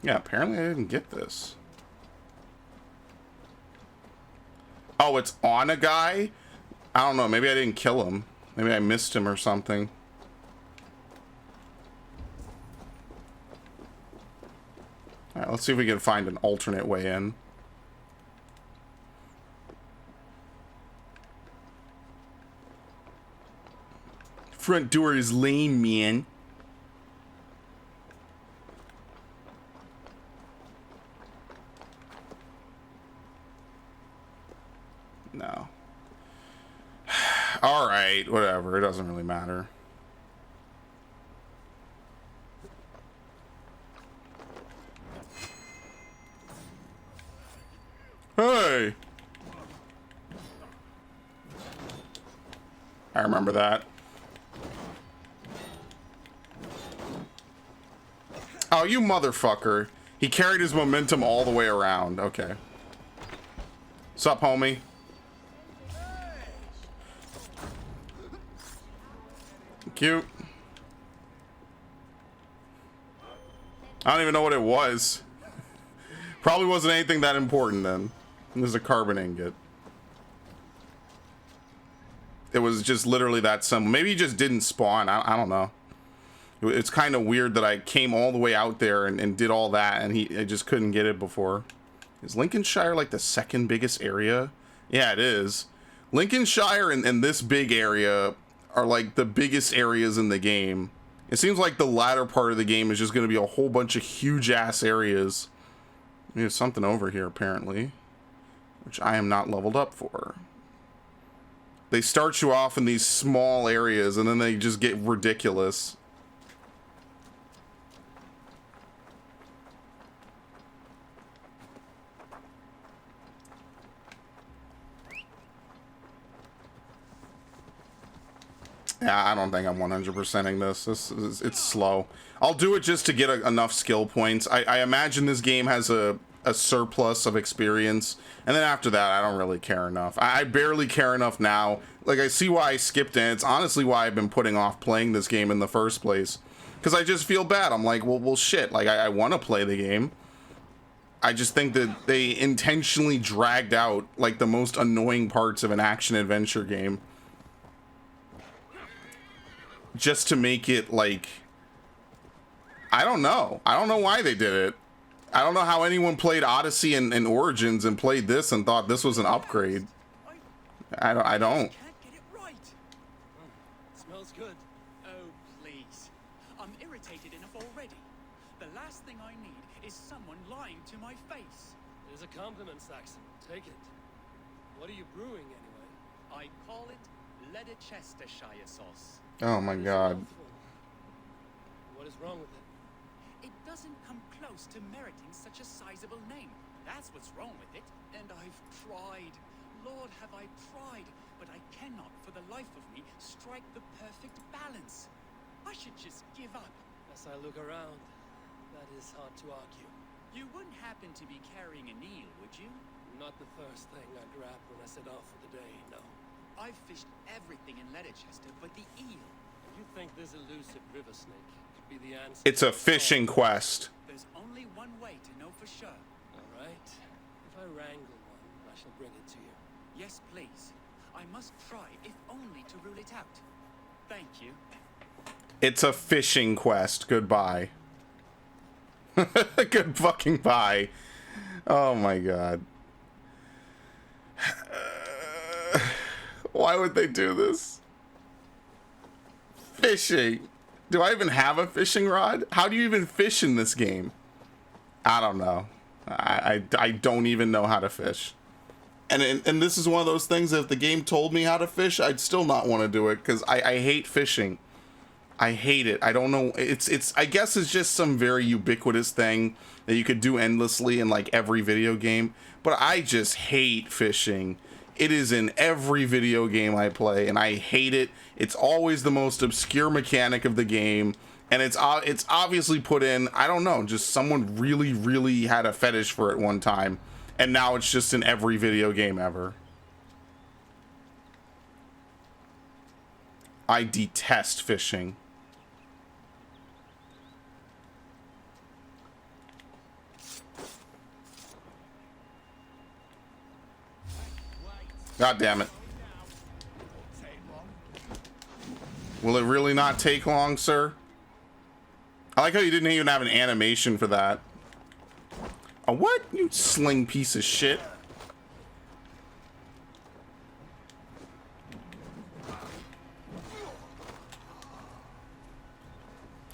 Yeah, apparently I didn't get this. Oh, it's on a guy? I don't know, maybe I didn't kill him. Maybe I missed him or something. Alright, let's see if we can find an alternate way in. Front door is lame, man. No. Alright, whatever. It doesn't really matter. Hey! I remember that. Oh, you motherfucker. He carried his momentum all the way around. Okay. Sup, homie? Cute. I don't even know what it was. Probably wasn't anything that important then. There's a carbon ingot. It was just literally that simple. Maybe he just didn't spawn. I don't know. It's kind of weird that I came all the way out there and did all that and I just couldn't get it before. Is Lincolnshire like the second biggest area? Yeah, it is. Lincolnshire and this big area are like the biggest areas in the game. It seems like the latter part of the game is just going to be a whole bunch of huge ass areas. There's something over here apparently, which I am not leveled up for. They start you off in these small areas and then they just get ridiculous. Yeah, I don't think I'm 100%ing this. It's slow. I'll do it just to get enough skill points. I imagine this game has a surplus of experience, and then after that, I don't really care enough. I barely care enough now. Like, I see why I skipped it. It's honestly why I've been putting off playing this game in the first place. Because I just feel bad. I'm like, well shit. Like, I want to play the game. I just think that they intentionally dragged out, like, the most annoying parts of an action-adventure game. Just to make it like, I don't know why they did it. I don't know how anyone played Odyssey and Origins and played this and thought this was an upgrade. I don't. Can't get it right. Smells good. Oh, please. I'm irritated enough already. The last thing I need is someone lying to my face. It is a compliment, Saxon. Take it. What are you brewing anyway? I call it Leicestershire sauce. Oh my god. What is wrong with it? It doesn't come close to meriting such a sizable name. That's what's wrong with it. And I've tried. Lord, have I tried. But I cannot, for the life of me, strike the perfect balance. I should just give up. As I look around, that is hard to argue. You wouldn't happen to be carrying an eel, would you? Not the first thing I grabbed when I set off for the day, no. I've fished everything in Leicestershire but the eel. You think this elusive river snake could be the answer? It's a fishing quest. There's only one way to know for sure. All right. If I wrangle one, I shall bring it to you. Yes, please. I must try, if only to rule it out. Thank you. It's a fishing quest. Goodbye. Good fucking bye. Oh my god. Why would they do this? Fishing. Do I even have a fishing rod? How do you even fish in this game? I don't know. I don't even know how to fish. And this is one of those things that if the game told me how to fish, I'd still not want to do it because I hate fishing. I hate it. I don't know. I guess it's just some very ubiquitous thing that you could do endlessly in like every video game. But I just hate fishing. It is in every video game I play, and I hate it. It's always the most obscure mechanic of the game, and it's obviously put in. I don't know. Just someone really had a fetish for it one time, and now it's just in every video game ever. I detest fishing. God damn it. Will it really not take long, sir? I like how you didn't even have an animation for that. A what? You sling piece of shit.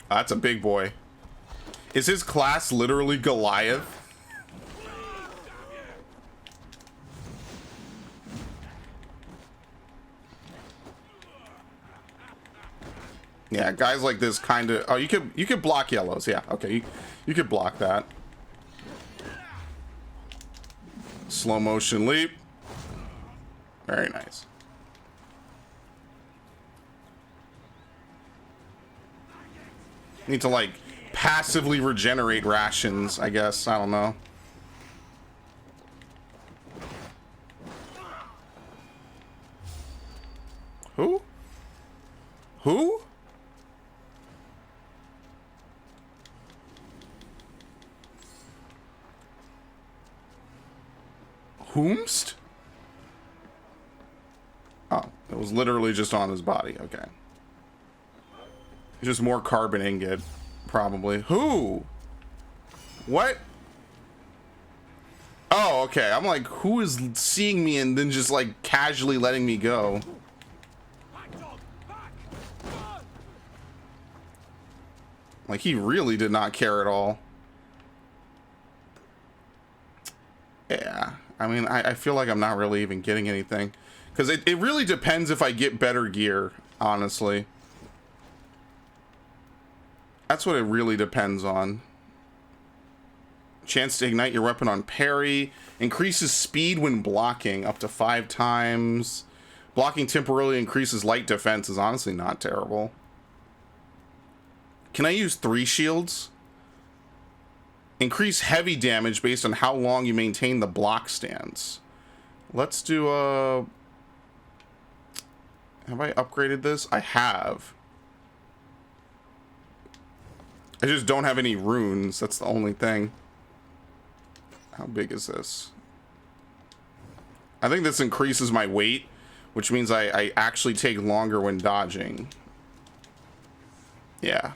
That's a big boy. Is his class literally Goliath? Yeah, guys like this kind of. Oh, you could block yellows. Yeah, okay, you could block that. Slow motion leap. Very nice. Need to like passively regenerate rations, I guess. I don't know. Who? Who? Whomst? Oh, it was literally just on his body. Okay. Just more carbon ingot, probably. Who? What? Oh, okay. I'm like, who is seeing me and then just like casually letting me go? Like, he really did not care at all. Yeah. I mean, I feel like I'm not really even getting anything. Because it really depends if I get better gear, honestly. That's what it really depends on. Chance to ignite your weapon on parry. Increases speed when blocking up to 5 times. Blocking temporarily increases light defense is honestly not terrible. Can I use 3 shields? Increase heavy damage based on how long you maintain the block stance. Let's do have I upgraded this? I have. I just don't have any runes. That's the only thing. How big is this? I think this increases my weight, which means I actually take longer when dodging. Yeah.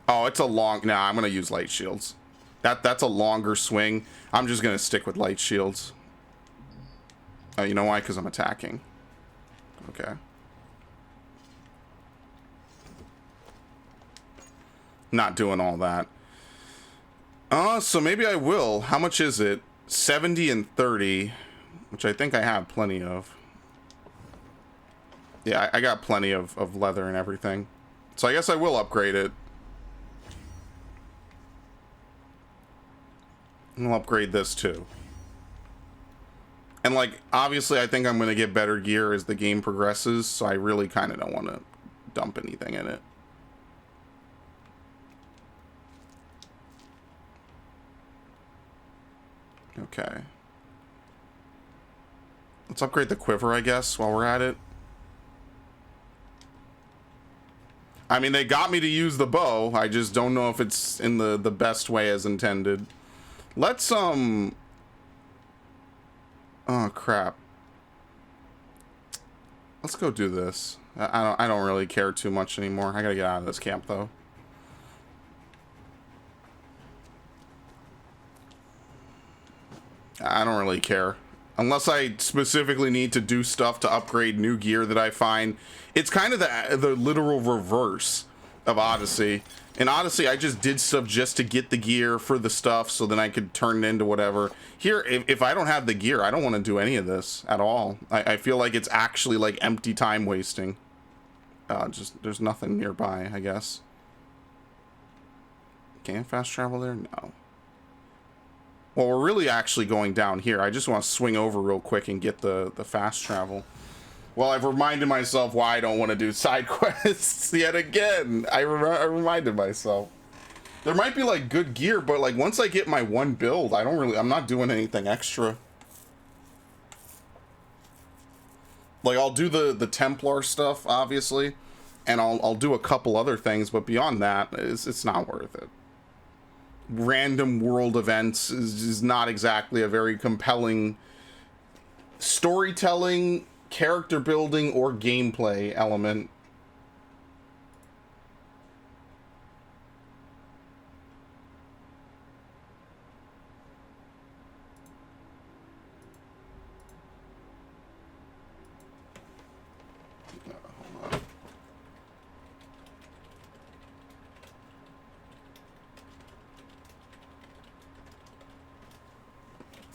Oh, it's a long... Nah, I'm going to use light shields. That's a longer swing. I'm just going to stick with light shields. Oh, you know why? Because I'm attacking. Okay. Not doing all that. So maybe I will. How much is it? 70 and 30, which I think I have plenty of. Yeah, I got plenty of leather and everything. So I guess I will upgrade it. I'll upgrade this too. And like, obviously I think I'm going to get better gear as the game progresses, so I really kind of don't want to dump anything in it. Okay. Let's upgrade the quiver, I guess, while we're at it. I mean, they got me to use the bow. I just don't know if it's in the best way as intended. Let's, oh, crap. Let's go do this. I don't really care too much anymore. I gotta get out of this camp, though. I don't really care. Unless I specifically need to do stuff to upgrade new gear that I find. It's kind of the literal reverse of Odyssey. In Odyssey, I just did stuff just to get the gear for the stuff so then I could turn it into whatever. Here, if I don't have the gear, I don't want to do any of this at all. I feel like it's actually like empty time wasting. Just there's nothing nearby, I guess. Can fast travel there? No. Well, we're really actually going down here. I just want to swing over real quick and get the fast travel. Well, I've reminded myself why I don't want to do side quests yet again. I reminded myself. There might be like good gear, but like once I get my one build, I'm not doing anything extra. Like I'll do the Templar stuff, obviously, and I'll do a couple other things, but beyond that, it's not worth it. Random world events is not exactly a very compelling storytelling, character building, or gameplay element.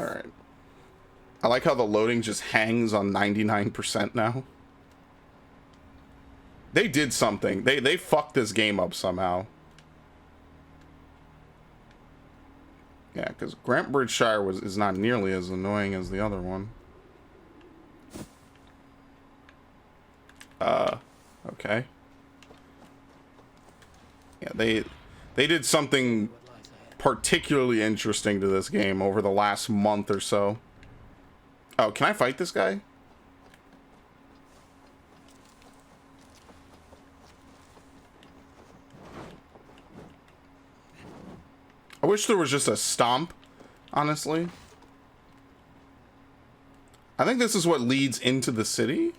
All right. I like how the loading just hangs on 99% now. They did something. They fucked this game up somehow. Yeah, because Grantbridgeshire is not nearly as annoying as the other one. Okay. Yeah, they did something particularly interesting to this game over the last month or so. Oh, can I fight this guy? I wish there was just a stomp, honestly. I think this is what leads into the city.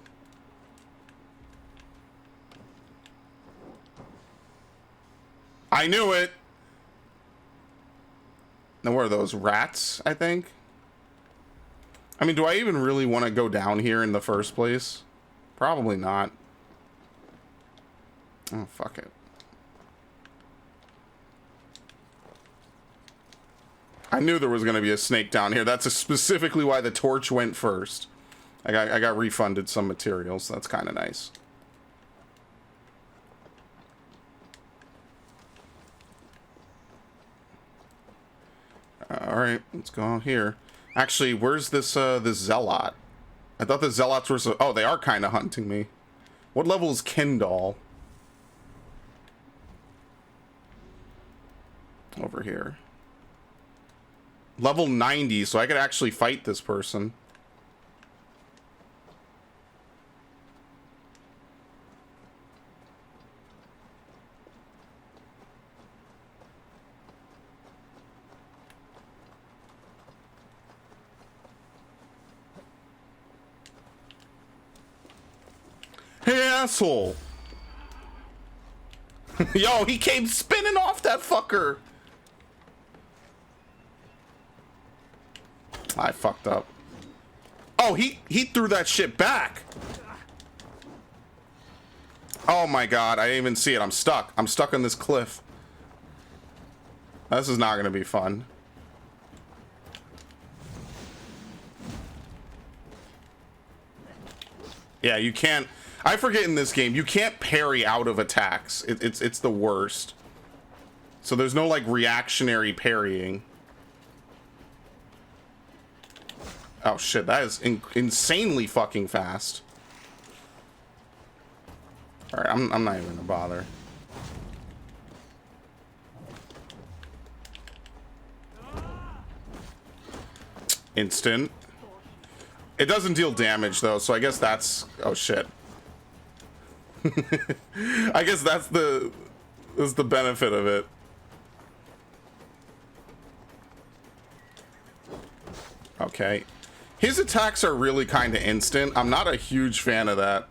I knew it! Now, where are those? Rats, I think? I mean, do I even really want to go down here in the first place? Probably not. Oh, fuck it. I knew there was going to be a snake down here. That's specifically why the torch went first. I got refunded some materials. That's kind of nice. All right, let's go out here. Actually, where's this this zealot? I thought the zealots were so... Oh, they are kind of hunting me. What level is Kendall? Over here. Level 90, so I could actually fight this person. Hey, asshole! Yo, he came spinning off that fucker! I fucked up. Oh, he threw that shit back! Oh my god, I didn't even see it. I'm stuck. I'm stuck on this cliff. This is not gonna be fun. Yeah, you can't... I forget in this game, you can't parry out of attacks. It's the worst. So there's no, like, reactionary parrying. Oh, shit, that is insanely fucking fast. Alright, I'm not even gonna bother. Instant. It doesn't deal damage, though, so I guess that's... Oh, shit. I guess that's the benefit of it. Okay. His attacks are really kind of instant. I'm not a huge fan of that.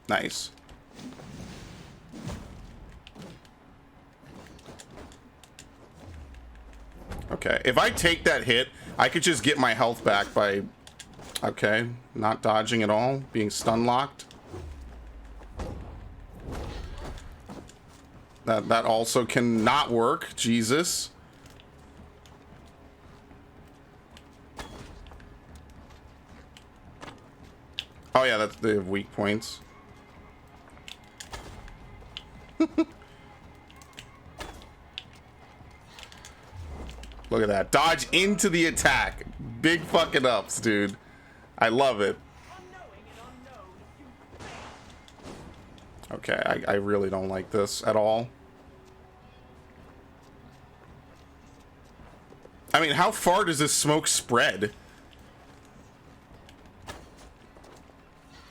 Nice. Okay, if I take that hit, I could just get my health back by... Okay, not dodging at all, being stun locked. That also can not work, Jesus. Oh yeah, that's, they have weak points. Look at that. Dodge into the attack. Big fucking ups, dude. I love it. Okay, I really don't like this at all. I mean, how far does this smoke spread?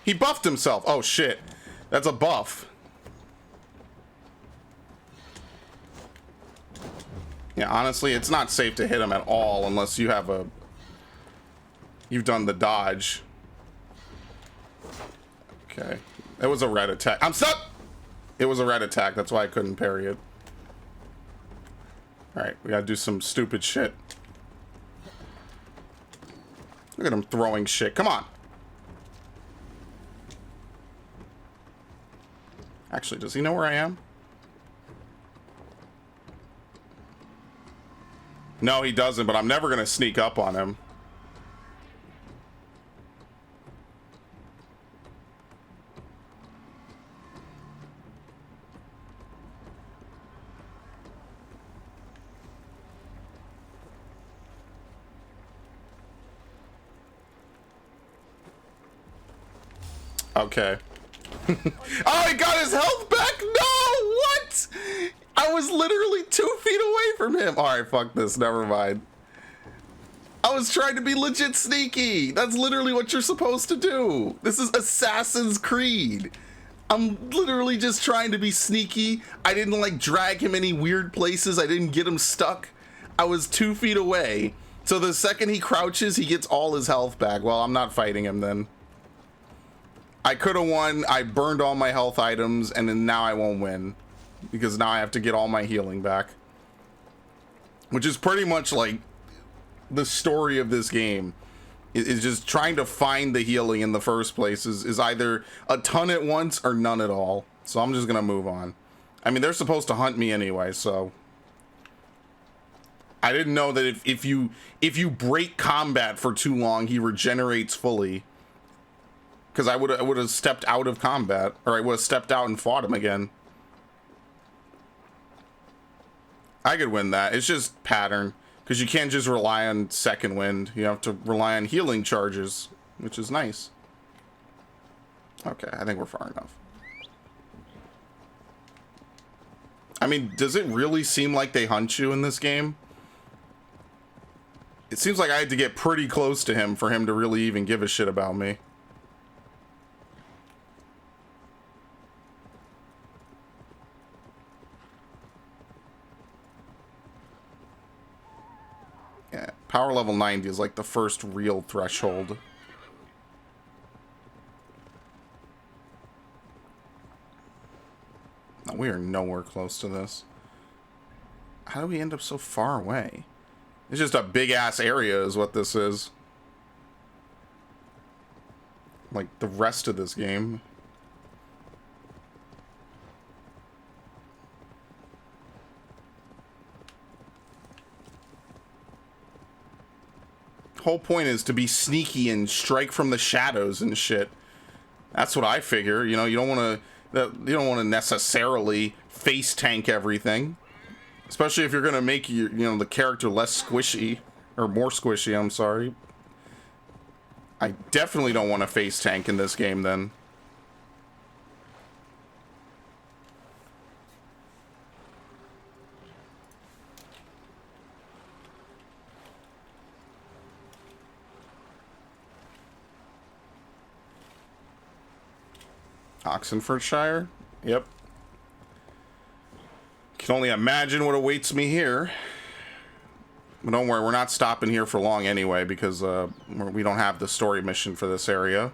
He buffed himself. Oh, shit. That's a buff. Yeah, honestly, it's not safe to hit him at all unless you have a... You've done the dodge. Okay. It was a red attack. I'm stuck! It was a red attack. That's why I couldn't parry it. Alright, we gotta do some stupid shit. Look at him throwing shit. Come on! Actually, does he know where I am? No, he doesn't, but I'm never gonna sneak up on him. Okay. Oh, he got his health back? No! What? I was literally 2 feet away from him. Alright, fuck this. Never mind. I was trying to be legit sneaky. That's literally what you're supposed to do. This is Assassin's Creed. I'm literally just trying to be sneaky. I didn't, like, drag him any weird places. I didn't get him stuck. I was 2 feet away. So the second he crouches, he gets all his health back. Well, I'm not fighting him then. I could have won. I burned all my health items, and then now I won't win. Because now I have to get all my healing back. Which is pretty much like the story of this game. Is just trying to find the healing in the first place is either a ton at once or none at all. So I'm just going to move on. I mean, they're supposed to hunt me anyway, so... I didn't know that if you break combat for too long, he regenerates fully. Because I would have stepped out of combat, or I would have stepped out and fought him again. I could win that. It's just pattern, because you can't just rely on second wind. You have to rely on healing charges, which is nice. Okay, I think we're far enough. I mean, does it really seem like they hunt you in this game? It seems like I had to get pretty close to him for him to really even give a shit about me. Yeah, power level 90 is like the first real threshold. No, we are nowhere close to this. How do we end up so far away? It's just a big ass area is what this is. Like the rest of this game. Whole point is to be sneaky and strike from the shadows and shit. That's what I figure. You know, you don't want to necessarily face tank everything. Especially if you're gonna make your, the character less squishy, or more squishy, I'm sorry. I definitely don't want to face tank in this game then. Oxenfordshire? Yep. Can only imagine what awaits me here. But don't worry, we're not stopping here for long anyway, because we don't have the story mission for this area.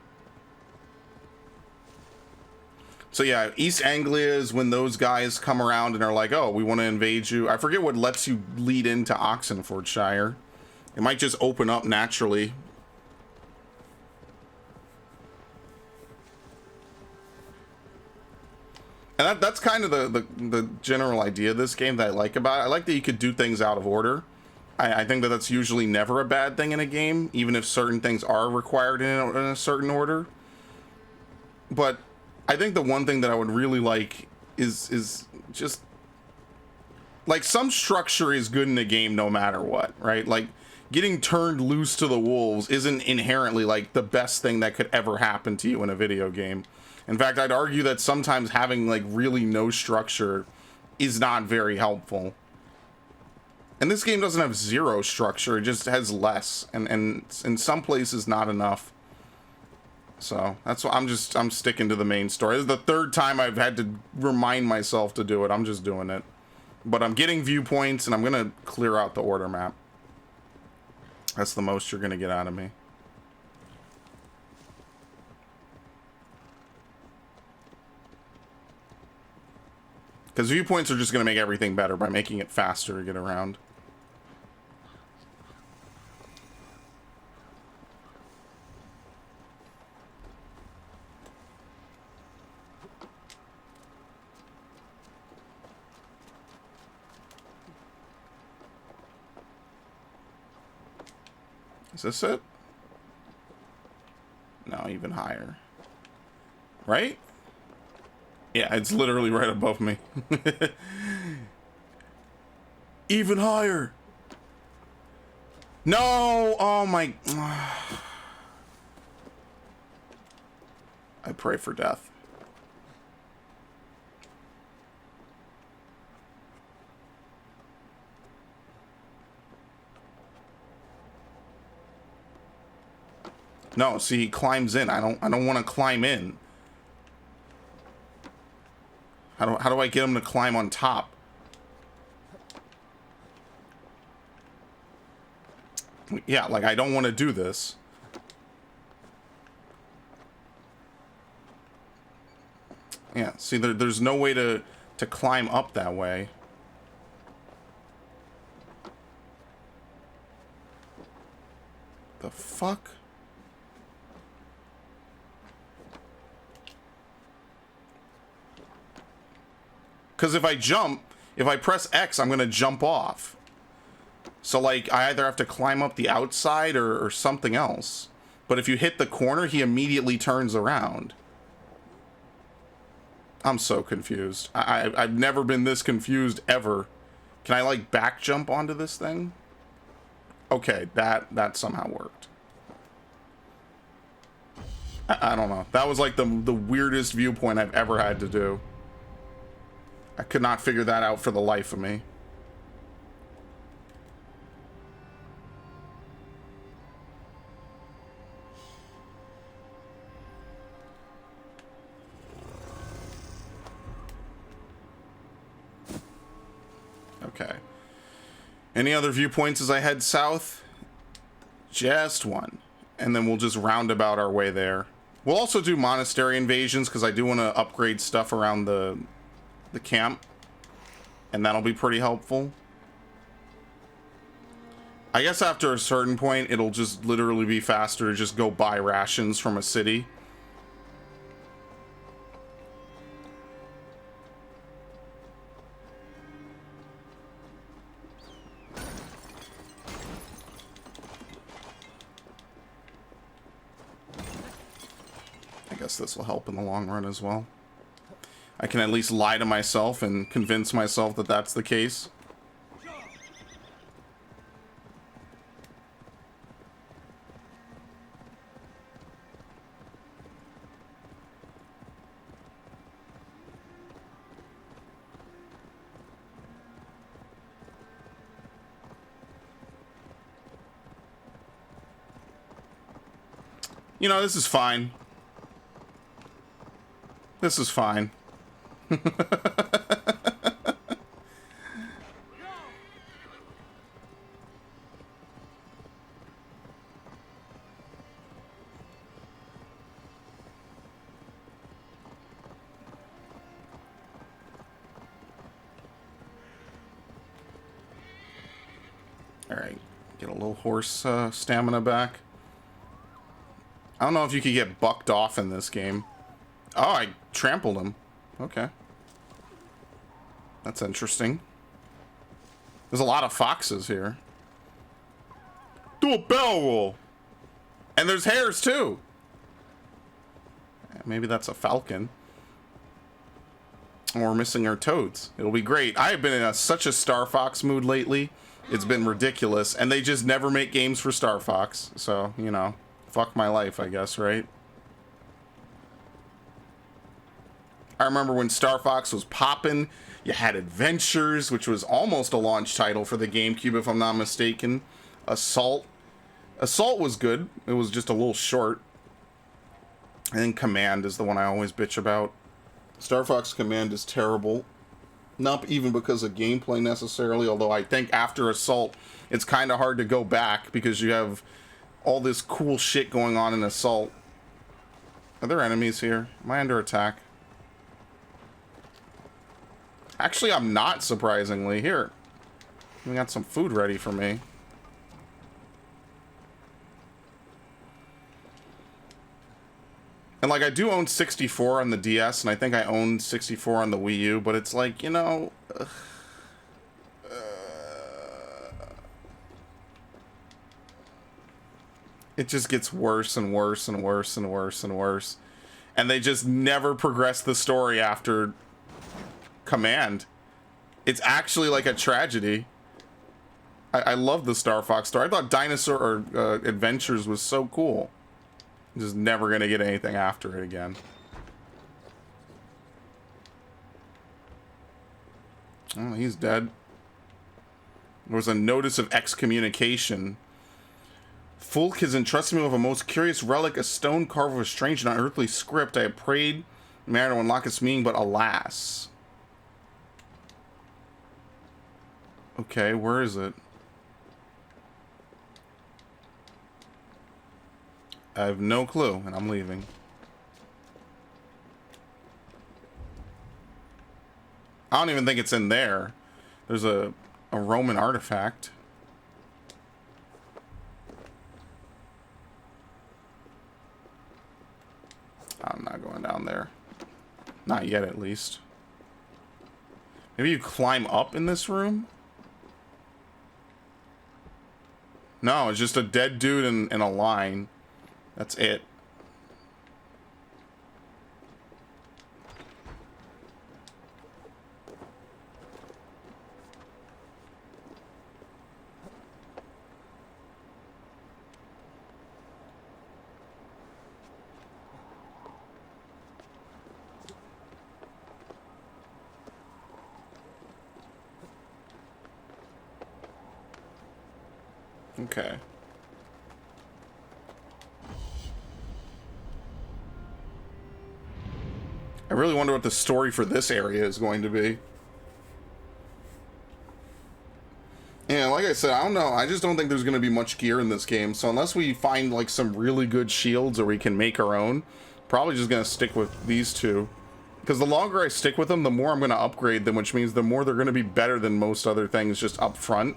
So yeah, East Anglia is when those guys come around and are like, oh, we want to invade you. I forget what lets you lead into Oxenfordshire. It might just open up naturally. And that's kind of the general idea of this game that I like about it. I like that you could do things out of order. I think that that's usually never a bad thing in a game, even if certain things are required in a certain order. But I think the one thing that I would really like is just like some structure is good in a game no matter what, right? Like getting turned loose to the wolves isn't inherently like the best thing that could ever happen to you in a video game. In fact, I'd argue that sometimes having like really no structure is not very helpful. And this game doesn't have zero structure, it just has less, and in some places not enough. So that's why I'm sticking to the main story. This is the third time I've had to remind myself to do it. I'm just doing it. But I'm getting viewpoints and I'm gonna clear out the order map. That's the most you're gonna get out of me. Because viewpoints are just gonna make everything better by making it faster to get around. Is this it? No, even higher. Right? Yeah, it's literally right above me. Even higher. No! Oh my... I pray for death. No, see, he climbs in. I don't want to climb in. How do I get him to climb on top? Yeah, like I don't want to do this. Yeah, see, there's no way to climb up that way. The fuck? Because if I press X, I'm going to jump off. So, like, I either have to climb up the outside or something else. But if you hit the corner, he immediately turns around. I'm so confused. I've never been this confused ever. Can I, like, back jump onto this thing? Okay, that somehow worked. I don't know. That was, like, the weirdest viewpoint I've ever had to do. I could not figure that out for the life of me. Okay. Any other viewpoints as I head south? Just one. And then we'll just roundabout our way there. We'll also do monastery invasions because I do want to upgrade stuff around the camp. And that'll be pretty helpful. I guess after a certain point, it'll just literally be faster to just go buy rations from a city. I guess this will help in the long run as well. I can at least lie to myself and convince myself that that's the case. You know, this is fine. This is fine. Alright, get a little horse stamina back. I don't know if you could get bucked off in this game. Oh, I trampled him. Okay. That's interesting. There's a lot of foxes here. Do a barrel roll. And there's hares too. Maybe that's a falcon. And we're missing our toads. It'll be great. I have been in such a Star Fox mood lately. It's been ridiculous. And they just never make games for Star Fox. So, you know, fuck my life, I guess, right? I remember when Star Fox was popping. You had Adventures, which was almost a launch title for the GameCube, if I'm not mistaken. Assault. Assault was good. It was just a little short. And then Command is the one I always bitch about. Star Fox Command is terrible. Not even because of gameplay necessarily, although I think after Assault, it's kind of hard to go back because you have all this cool shit going on in Assault. Are there enemies here? Am I under attack? Actually, I'm not, surprisingly. Here. We got some food ready for me. And, like, I do own 64 on the DS, and I think I own 64 on the Wii U, but it's like, you know... it just gets worse and worse and worse and worse and worse. And they just never progress the story after Command. It's actually like a tragedy. I love the Star Fox story. I thought Dinosaur or Adventures was so cool. Just never gonna get anything after it again. Oh, he's dead. There was a notice of excommunication. Fulk has entrusted me with a most curious relic, a stone carved with a strange and unearthly script. I have prayed in manner to unlock its meaning, but alas. Okay, where is it? I have no clue, and I'm leaving. I don't even think it's in there. There's a Roman artifact. I'm not going down there. Not yet, at least. Maybe you climb up in this room? No, it's just a dead dude in a line. That's it. Okay. I really wonder what the story for this area is going to be. Yeah, like I said, I don't know. I just don't think there's going to be much gear in this game. So unless we find like some really good shields or we can make our own, probably just going to stick with these two. Because the longer I stick with them, the more I'm going to upgrade them, which means the more they're going to be better than most other things just up front.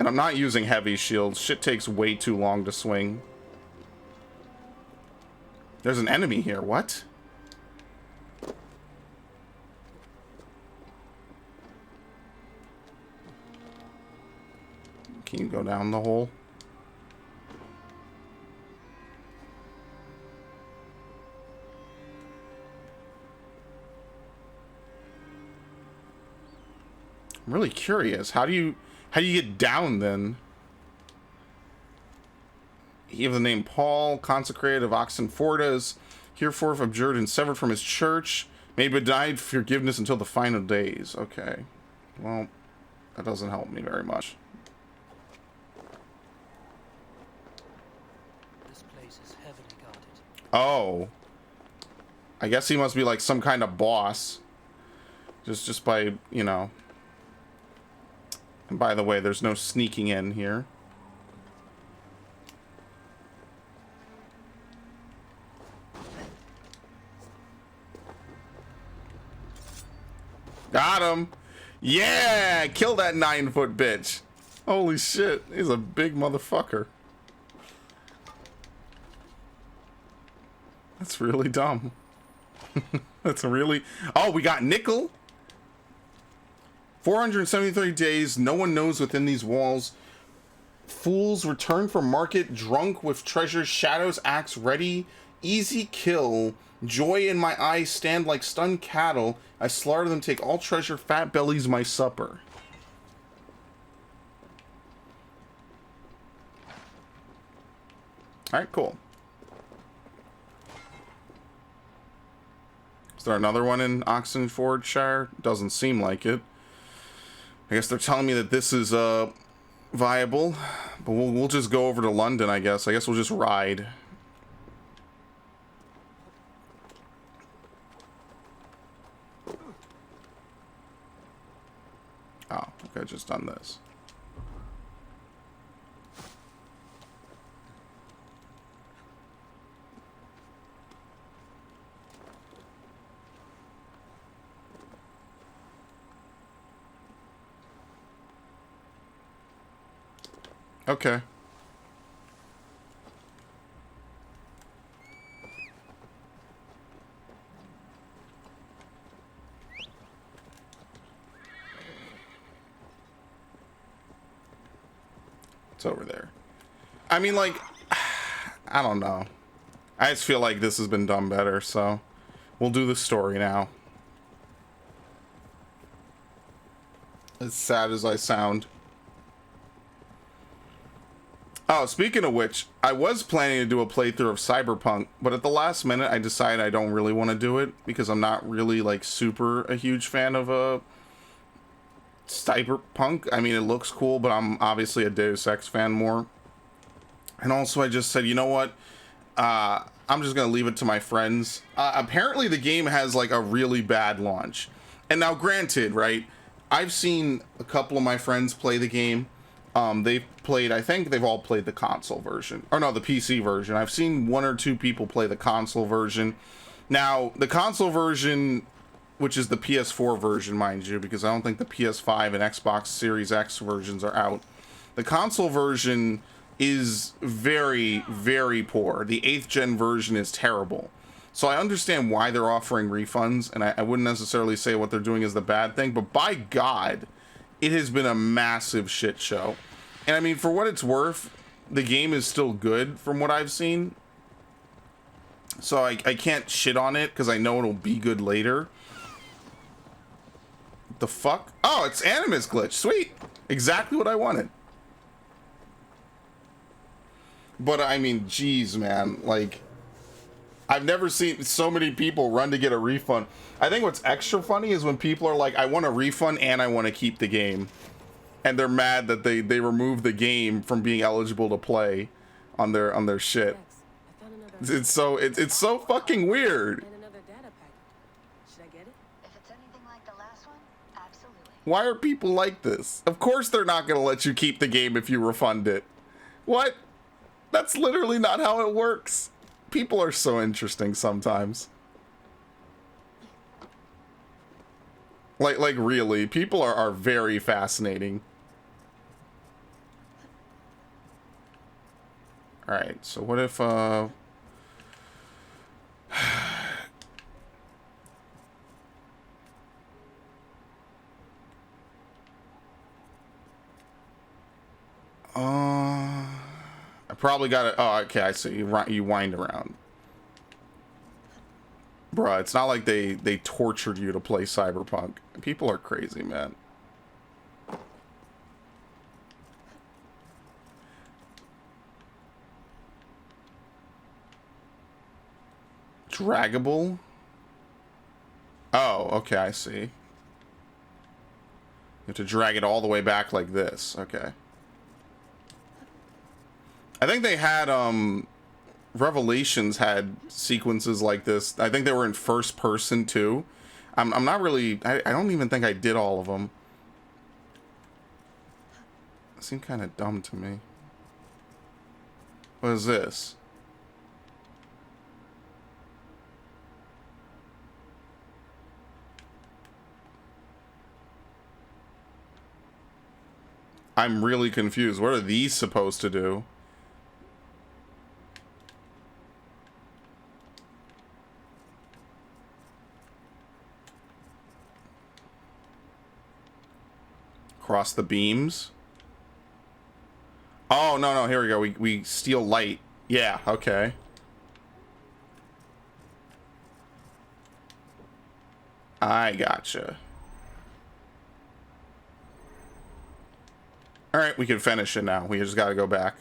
And I'm not using heavy shields. Shit takes way too long to swing. There's an enemy here. What? Can you go down the hole? I'm really curious. How do you get down then? He of the name Paul, consecrated of Oxenfordas, hereforth abjured and severed from his church, may be denied forgiveness until the final days. Okay. Well, that doesn't help me very much. This place is heavily guarded. Oh. I guess he must be like some kind of boss. Just by, you know. And by the way, there's no sneaking in here. Got him. Yeah, kill that 9-foot bitch. Holy shit, he's a big motherfucker. That's really dumb. That's really... Oh, we got nickel. 473 days. No one knows within these walls. Fools return from market, drunk with treasure. Shadows axe ready. Easy kill. Joy in my eyes stand like stunned cattle. I slaughter them, take all treasure. Fat bellies my supper. Alright, cool. Is there another one in Oxenfordshire? Doesn't seem like it. I guess they're telling me that this is viable, but we'll just go over to London, I guess. I guess we'll just ride. Oh, okay, just done this. Okay. It's over there. I mean, like, I don't know. I just feel like this has been done better, so we'll do the story now. As sad as I sound. Oh, speaking of which, I was planning to do a playthrough of Cyberpunk, but at the last minute I decided I don't really want to do it because I'm not really like super a huge fan of Cyberpunk. I mean, it looks cool, but I'm obviously a Deus Ex fan more. And also I just said, you know what? I'm just gonna leave it to my friends. Apparently the game has like a really bad launch. And now granted, right, I've seen a couple of my friends play the game. They've played, I think they've all played the console version, or no, the PC version. I've seen one or two people play the console version. Now, the console version, which is the PS4 version, mind you, because I don't think the PS5 and Xbox Series X versions are out. The console version is very, very poor. The 8th gen version is terrible. So I understand why they're offering refunds, and I wouldn't necessarily say what they're doing is the bad thing, but by God, it has been a massive shit show. And I mean, for what it's worth, the game is still good from what I've seen. So I can't shit on it because I know it'll be good later. The fuck? Oh, it's Animus glitch. Sweet. Exactly what I wanted. But I mean, geez, man. Like, I've never seen so many people run to get a refund. I think what's extra funny is when people are like, I want a refund and I want to keep the game. And they're mad that they removed the game from being eligible to play on their shit. It's so fucking weird. Why are people like this? Of course they're not gonna let you keep the game if you refund it. What? That's literally not how it works. People are so interesting sometimes. Like really, people are very fascinating. Alright, so what if, I probably got it. Oh, okay, I see. You wind around. Bruh, it's not like they tortured you to play Cyberpunk. People are crazy, man. Draggable? Oh, okay, I see. You have to drag it all the way back like this. Okay. I think they had, Revelations had sequences like this. I think they were in first person too. I'm not really, I don't even think I did all of them. It seemed kind of dumb to me. What is this? I'm really confused. What are these supposed to do? Cross the beams? Oh, no, here we go. We steal light. Yeah, okay. I gotcha. Alright, we can finish it now. We just gotta go back.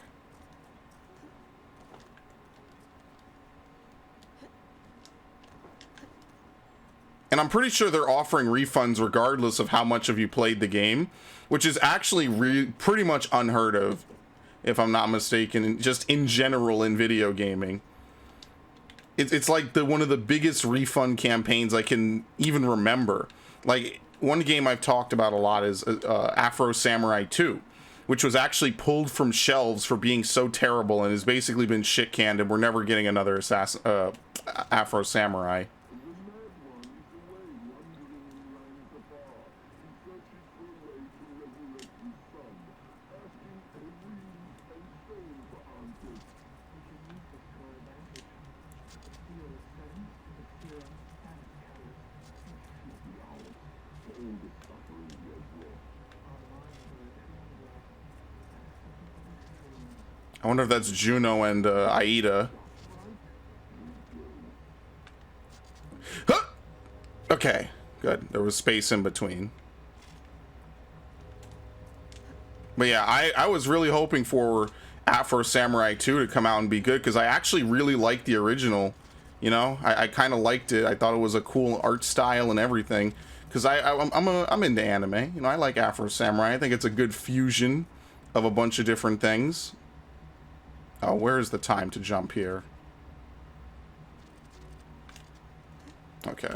And I'm pretty sure they're offering refunds regardless of how much of you played the game, which is actually pretty much unheard of, if I'm not mistaken, just in general in video gaming. It's like one of the biggest refund campaigns I can even remember. Like, one game I've talked about a lot is Afro Samurai 2, which was actually pulled from shelves for being so terrible and has basically been shit canned, and we're never getting another Afro Samurai. I wonder if that's Juno and Aida. Huh! Okay, good. There was space in between. But yeah, I was really hoping for Afro Samurai 2 to come out and be good, because I actually really liked the original. You know, I kind of liked it. I thought it was a cool art style and everything. Because I'm into anime. You know, I like Afro Samurai. I think it's a good fusion of a bunch of different things. Oh, where's the time to jump here? Okay. Hey,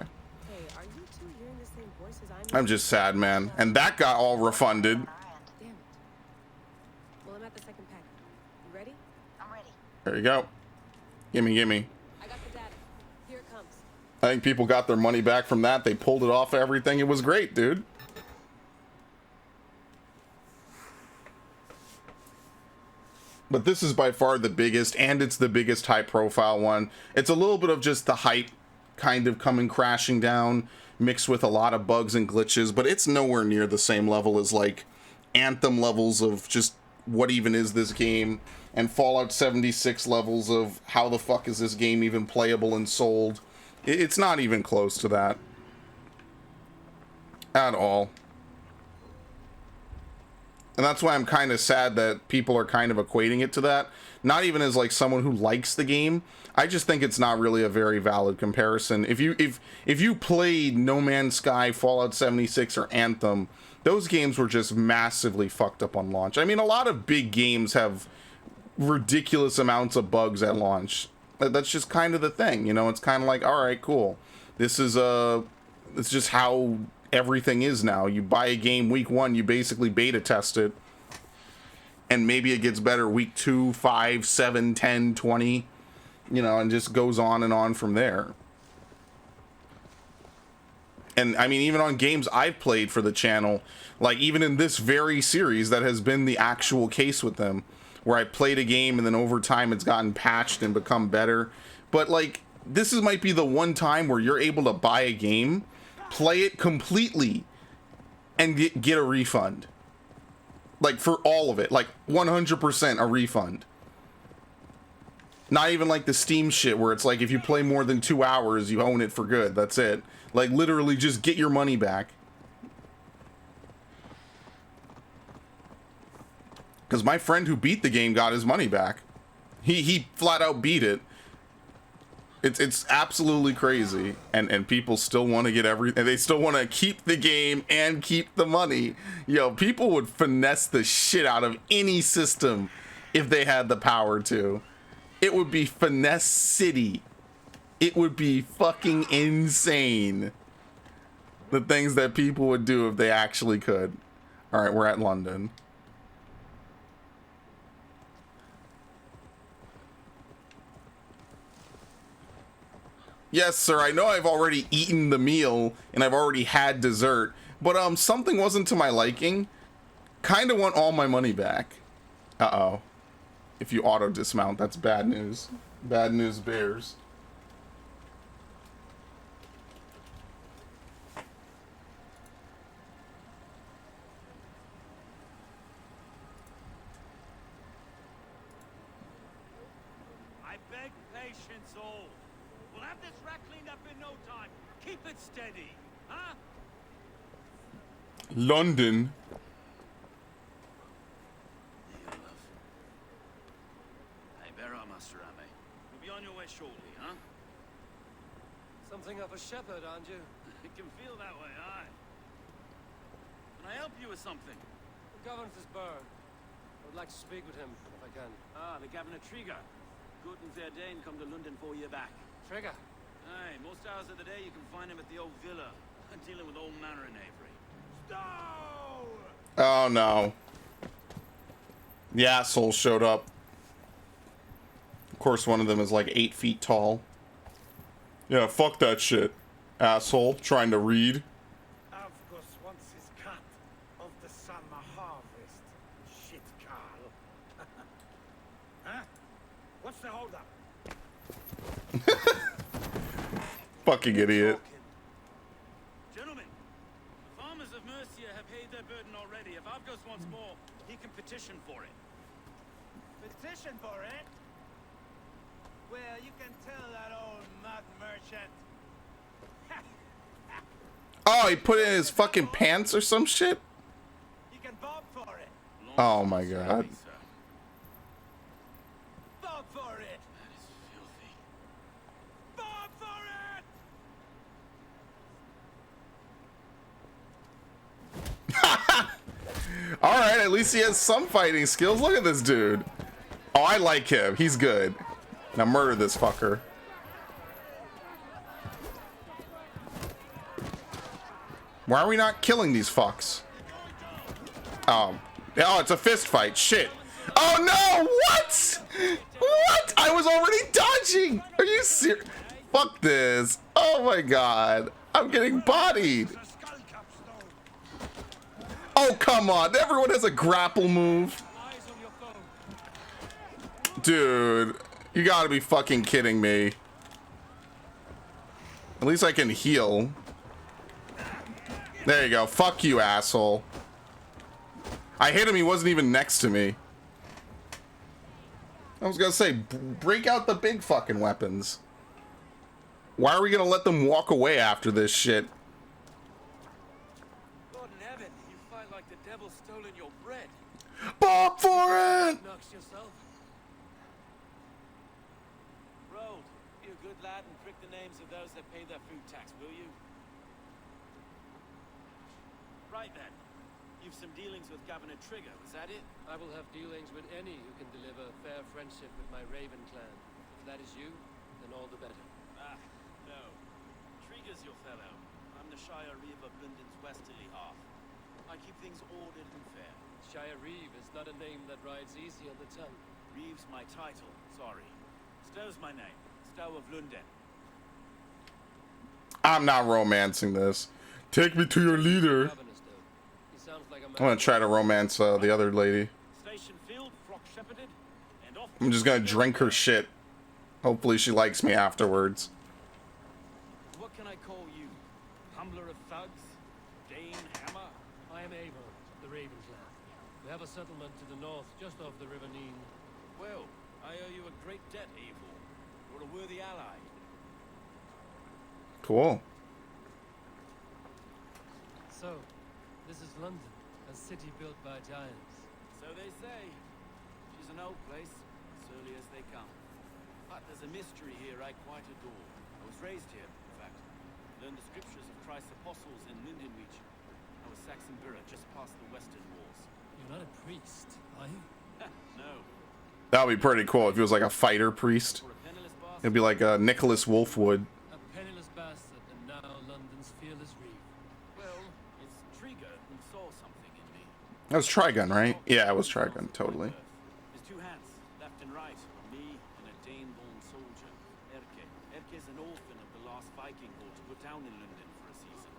are you two hearing the same voices I'm just sad, man. And that got all refunded. Damn it. Well, I'm at the second pack. You ready? I'm ready. There you go. Gimme. I got the data. Here it comes. I think people got their money back from that. They pulled it off everything. It was great, dude. But this is by far the biggest, and it's the biggest high-profile one. It's a little bit of just the hype kind of coming crashing down, mixed with a lot of bugs and glitches, but it's nowhere near the same level as, like, Anthem levels of just what even is this game, and Fallout 76 levels of how the fuck is this game even playable and sold. It's not even close to that. At all. And that's why I'm kind of sad that people are kind of equating it to that. Not even as like someone who likes the game. I just think it's not really a very valid comparison. If you played No Man's Sky, Fallout 76, or Anthem, those games were just massively fucked up on launch. I mean, a lot of big games have ridiculous amounts of bugs at launch. That's just kind of the thing, you know. It's kind of like, all right, cool. This is it's just how everything is now. You buy a game week 1, you basically beta test it, and maybe it gets better week 2, 5, 7, 10, 20, you know, and just goes on and on from there. And I mean, even on games I've played for the channel, like even in this very series, that has been the actual case with them, where I played a game and then over time it's gotten patched and become better. But like, this might be the one time where you're able to buy a game, play it completely, and get a refund. Like, for all of it. Like, 100% a refund. Not even like the Steam shit where it's like if you play more than 2 hours, you own it for good. That's it. Like, literally just get your money back. Because my friend who beat the game got his money back. He flat out beat it. It's absolutely crazy, and people still want to get everything. They still want to keep the game and keep the money. Yo, people would finesse the shit out of any system if they had the power to. It would be finesse city. It would be fucking insane. The things that people would do if they actually could. All right, we're at London. Yes, sir, I know I've already eaten the meal and I've already had dessert, but something wasn't to my liking. Kind of want all my money back. Uh-oh. If you auto dismount, that's bad news. Bad news bears. I beg patience all. We'll have this rat cleaned up in no time. Keep it steady, huh? London. Hey, bear our master, Ame. You'll be on your way shortly, huh? Something of a shepherd, aren't you? It can feel that way, aye. Can I help you with something? The governor's this bird. I would like to speak with him, if I can. Ah, the Governor Trigger. Good and fair Dane come to London 4 year back. Trigger. Aye, most hours of the day you can find him at the old villa, dealing with all manner in Avery. Stow! Oh no. The assholes showed up. Of course, one of them is like 8 feet tall. Yeah, fuck that shit. Asshole, trying to read. Avgos wants his cut of the summer harvest. Shit, Carl. Huh? What's the holdup? Fucking idiot. Gentlemen, the farmers of Mercia have paid their burden already. If Avgos wants more, he can petition for it. Petition for it? Well, you can tell that old mud merchant. Oh, he put it in his fucking pants or some shit? You can bob for it. Oh my god. Bob for it. That is filthy. Bob for it. Alright, at least he has some fighting skills. Look at this dude. Oh, I like him. He's good. Now murder this fucker. Why are we not killing these fucks? Oh, it's a fist fight. Shit. Oh no! What? What? I was already dodging. Are you serious? Fuck this. Oh my god. I'm getting bodied. Oh, come on. Everyone has a grapple move. Dude, you gotta be fucking kidding me. At least I can heal. There you go. Fuck you, asshole. I hit him. He wasn't even next to me. I was gonna say, break out the big fucking weapons. Why are we gonna let them walk away after this shit? God in heaven, you fight like the devil's stolen your bread. Bob for it! Knocks yourself. Road, be a good lad and prick the names of those that pay their food tax, will you? Right then. You've some dealings with Governor Trigger, was that it? I will have dealings with any who can deliver fair friendship with my Raven clan. If that is you, then all the better. Ah, no. Trigger's your fellow. I'm the Shire Reeve of Lunden's westerly half. I keep things ordered and fair. Shire Reeve is not a name that rides easy on the tongue. Reeve's my title, sorry. Stow's my name. Stow of Lunden. I'm not romancing this. Take me to your leader. Governor Stowe. He sounds like a man. I'm gonna try to romance the other lady. Station field, flock shepherded, and off. I'm just gonna drink her shit. Hopefully she likes me afterwards. What can I call you? Humbler of thugs? Dane Hammer? I am Abel, the Raven clan. We have a settlement to the north, just off the River Neen. Well, I owe you a great debt, Abel. You're a worthy ally. Cool. So, this is London, a city built by giants. So they say. She's an old place, as early as they come. But there's a mystery here I quite adore. I was raised here, in fact. Learned the scriptures of Christ's apostles in Lunden region. I was Saxon Borough just past the Western Walls. You're not a priest, are you? No. That would be pretty cool if he was like a fighter priest. For a penniless bastard. It'd be like Nicholas Wolfwood. A penniless bastard, and now London's fearless Reeve. Well, it's Trigger who saw something in me. That was Trigun, right? Yeah, it was Trigun, totally. There's two hands, left and right, me and a Dane-born soldier, Erke. Erke's an orphan of the last Viking horde to put down in Lunden for a season.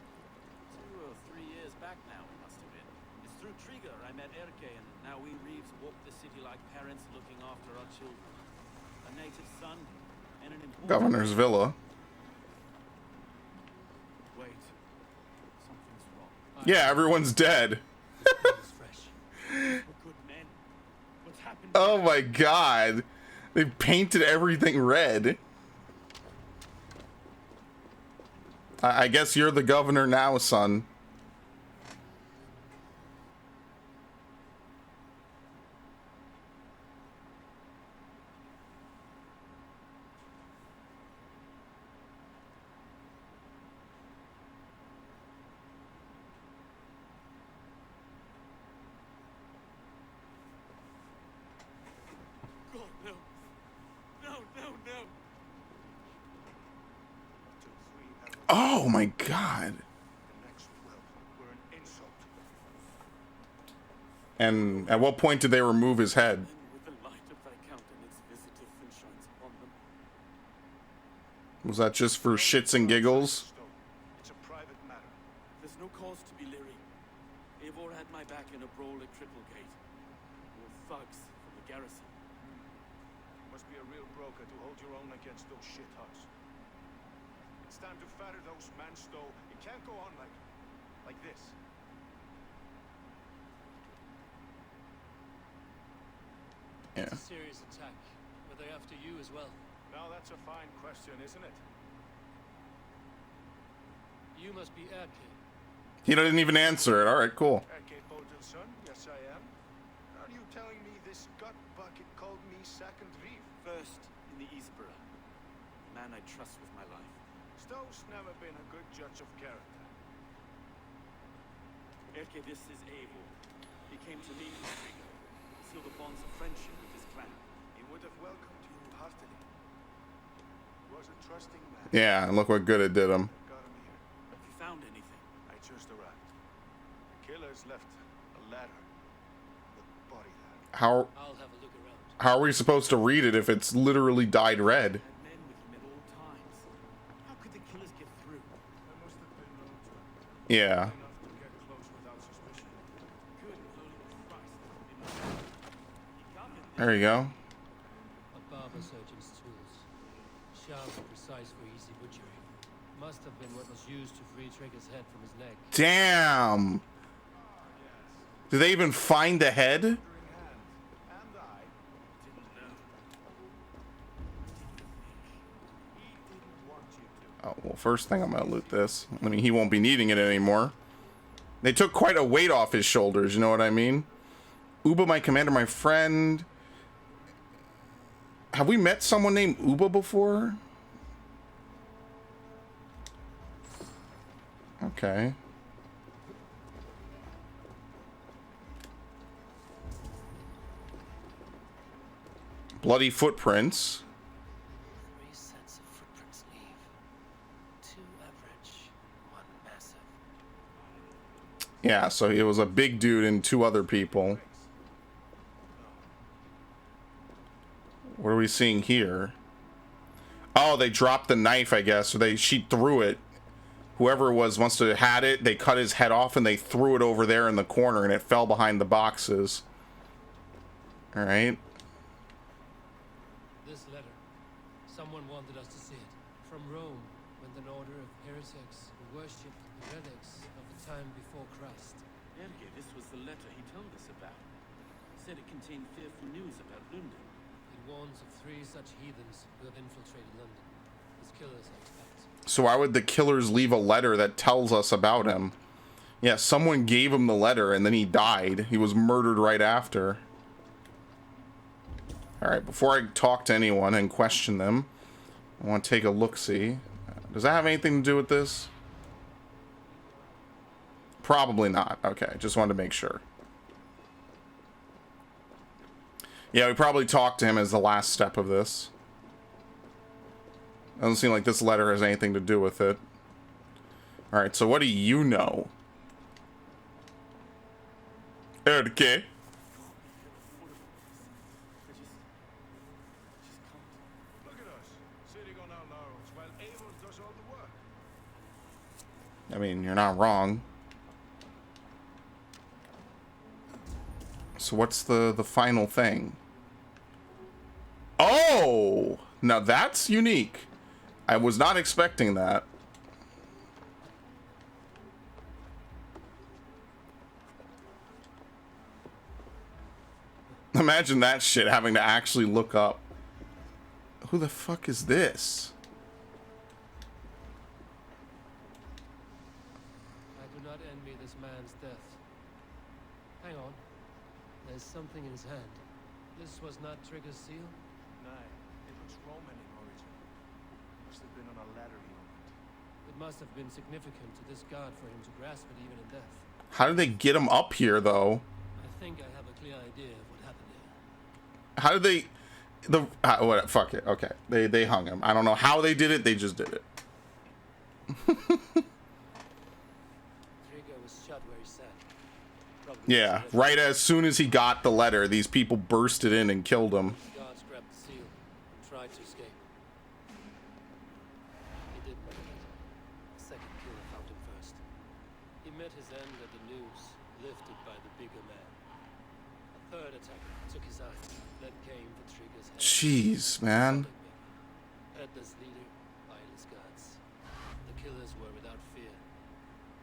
2 or 3 years back now, it must have been. His Through Trigger, I met Erke, and now we Reeves walk the city like parents looking after our children. A native son and an important... Governor's Villa. Wait. Something's wrong. Yeah, everyone's dead. We're good men. What's happened? Oh my god. They painted everything red. I guess you're the governor now, son. God, no. No, no, no. Oh my god. And at what point did they remove his head? With the light of thy countenance visiteth and shines upon them. Was that just for shits and giggles? It's a private matter. There's no cause to be leery. Eivor had my back in a brawl at Cripplegate. More thugs from the garrison. Must be a real broker to hold your own against those shithots. It's time to fire those men, Stowe. It can't go on like this. Yeah. It's a serious attack. Were they after you as well? Now that's a fine question, isn't it? You must be Erke. He didn't even answer it. Alright, cool. Erke Bodil's son? Yes, I am. Are you telling me this gut bucket called me second Reeve? First in the Eastborough. A man I trust with my life. Stowe's never been a good judge of character. Erke, this is Eivor. He came to me with Trigger. Seal the bonds of friendship with his clan. He would have welcomed you heartily. He was a trusting man. Yeah, and look what good it did him. Got him here. Have you found anything? I just arrived. The killers left a ladder. The body there. How I'll have a look around. how are we supposed to read it if it's literally dyed red? Had men with him at all times. How could the killers get through? There must have been no time. Yeah. Enough to get close without suspicion. Good holy Christ. There you go. A barber surgeon's tools. Sharp and precise for easy butchery. Must have been what was used to free Trigger's head from his neck. Damn. Did they even find the head? And I didn't know. He didn't want you to. Oh, well, first thing I'm gonna loot this. I mean, he won't be needing it anymore. They took quite a weight off his shoulders, you know what I mean? Uba, my commander, my friend. Have we met someone named Uba before? Okay. Bloody footprints. 3 sets of footprints leave. 2 average, 1 massive. Yeah, so it was a big dude and 2 other people. What are we seeing here? Oh, they dropped the knife, I guess. So she threw it. Whoever it was must have had it. They cut his head off and they threw it over there in the corner and it fell behind the boxes. All right. This letter. Someone wanted us to see it. From Rome, when an order of heretics who worshipped the relics of the time before Christ. Erke, this was the letter he told us about. Said it contained fearful news about Lunden. It warns of 3 such heathens who have infiltrated London. His killers, I expect. So why would the killers leave a letter that tells us about him? Yeah, someone gave him the letter and then he died. He was murdered right after. Alright, before I talk to anyone and question them, I want to take a look-see. Does that have anything to do with this? Probably not. Okay, just wanted to make sure. Yeah, we probably talked to him as the last step of this. Doesn't seem like this letter has anything to do with it. Alright, so what do you know? Okay. Look at us, sitting on our laurels while Eivor does all the work. I mean, you're not wrong. So what's the final thing? Oh! Now that's unique. I was not expecting that. Imagine that shit, having to actually look up. Who the fuck is this? I do not envy this man's death. Hang on. There's something in his hand. This was not Trigger's seal? Nay, it looks Roman in origin. Must have been on a ladder he opened. It must have been significant to this god for him to grasp it even in death. How did they get him up here, though? I think I have a clear idea of what happened here. How did they... what? Fuck it. Okay. They hung him. I don't know how they did it. They just did it. Trigger was shot where he sat. Probably Yeah. Right as soon as he got the letter, these people bursted in and killed him. Guards grabbed the seal and tried to escape. He didn't make it. The second killer found him first. He met his end at the noose, lifted by the bigger man. A third attacker took his eye, then came for Trigger's head. Jeez, man. Headless leader, eyeless guards. The killers were without fear.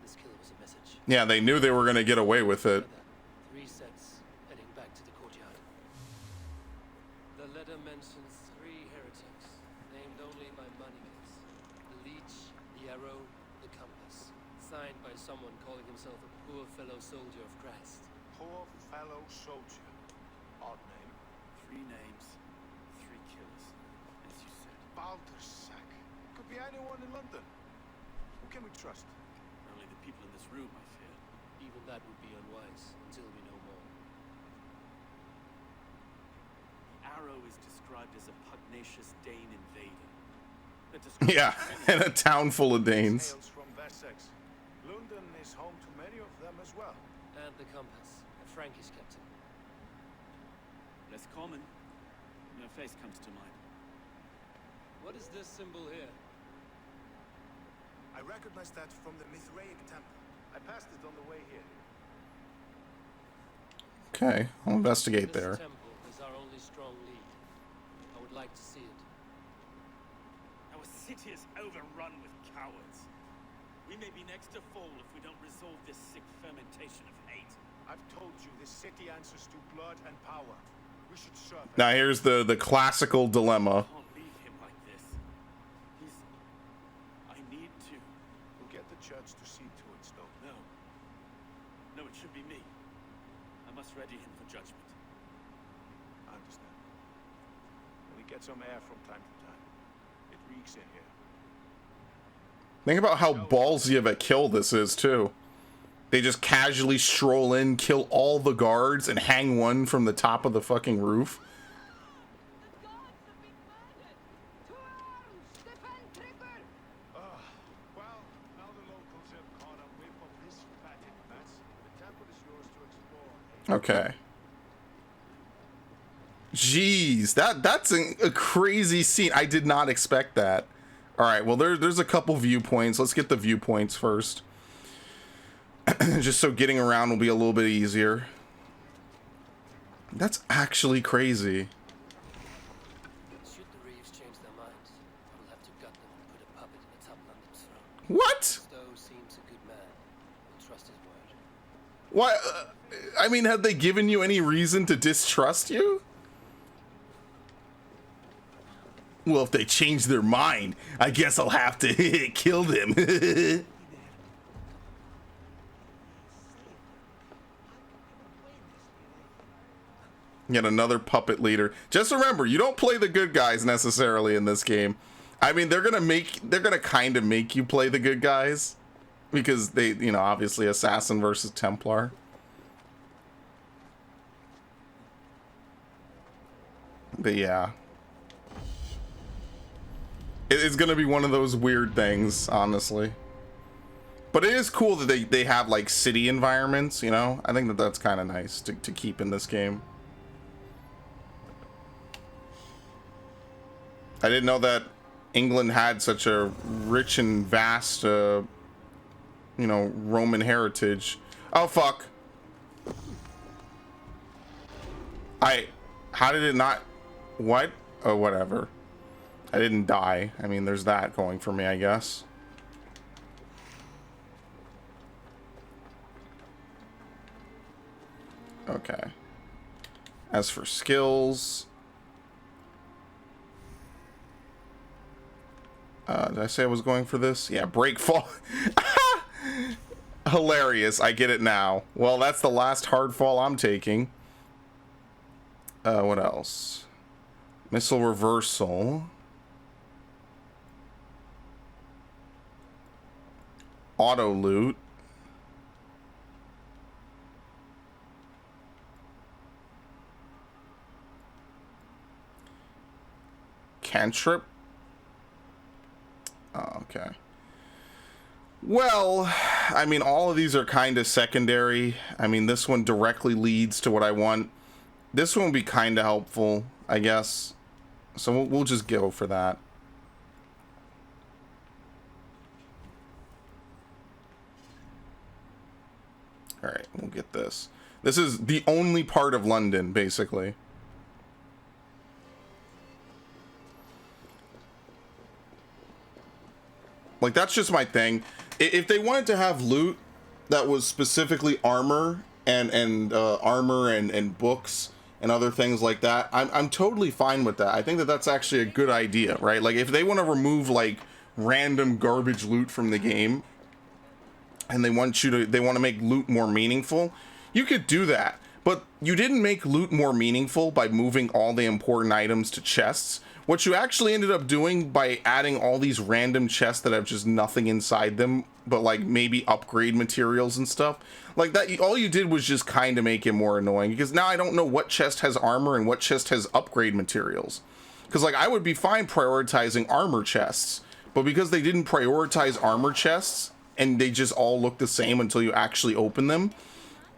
This killer was a message. Yeah, they knew they were going to get away with it. 3 sets heading back to the courtyard. The letter mentions 3 heretics, named only by moneyless. The leech, the arrow, the compass. Signed by someone calling himself a poor fellow soldier of Christ. Poor fellow soldier. Odd name. 3 names, 3 killers, as you said. Baldersack. Could be anyone in London. Who can we trust? Only the people in this room, I fear. Even that would be unwise until we know more. The arrow is described as a pugnacious Dane invader. Yeah, and a town full of Danes. Tales from Wessex. Lunden is home to many of them as well. And the compass, a Frankish captain. Less common. No face comes to mind. What is this symbol here? I recognize that from the Mithraic temple. I passed it on the way here. Okay, I'll investigate This there. temple is our only strong lead. I would like to see it. Our city is overrun with cowards. We may be next to fall if we don't resolve this sick fermentation of hate. I've told you, this city answers to blood and power. We should serve him. Now here's the classical dilemma. I can't leave him like this. I need to. We'll get the church to see to it, Stoke. No. No, it should be me. I must ready him for judgment. I understand. Only get some air from time to time. It reeks in here. Think about how ballsy of a kill this is, too. They just casually stroll in, kill all the guards, and hang one from the top of the fucking roof. Well, now the locals have caught a whiff of this fatted mess. The temple is yours to explore. Okay. Jeez, that's a crazy scene. I did not expect that. All right, well, there's a couple viewpoints. Let's get the viewpoints first. Just so getting around will be a little bit easier. That's actually crazy. Should the Reeves change their minds, I will have to gut them and put a puppet in atop London's throne. What? Stowe seems a good man. We'll trust his word. Why? I mean, have they given you any reason to distrust you? Well, if they change their mind, I guess I'll have to kill them. Yet another puppet leader. Just remember, you don't play the good guys necessarily in this game. I mean, they're gonna kind of make you play the good guys because they, you know, obviously assassin versus Templar. But yeah. It's gonna be one of those weird things, honestly. But it is cool that they have like city environments, you know? I think that's kind of nice to keep in this game. I didn't know that England had such a rich and vast, you know, Roman heritage. Oh, fuck. How did it not? What? Oh, whatever. I didn't die. I mean, there's that going for me, I guess. Okay. As for skills, did I say I was going for this? Yeah, break fall. Hilarious. I get it now. Well, that's the last hard fall I'm taking. What else? Missile reversal. Auto loot. Cantrip. Oh, okay. Well, I mean, all of these are kind of secondary. I mean, this one directly leads to what I want. This one will be kind of helpful, I guess. So we'll just go for that. All right, we'll get this. This is the only part of London, basically. Like, that's just my thing. If they wanted to have loot that was specifically armor and books and other things like that, I'm totally fine with that. I think that that's actually a good idea, right? Like, if they want to remove like random garbage loot from the game and they want to make loot more meaningful, you could do that. But you didn't make loot more meaningful by moving all the important items to chests. What you actually ended up doing by adding all these random chests that have just nothing inside them, but like maybe upgrade materials and stuff, like that, all you did was just kind of make it more annoying, because now I don't know what chest has armor and what chest has upgrade materials. Because like I would be fine prioritizing armor chests, but because they didn't prioritize armor chests and they just all look the same until you actually open them,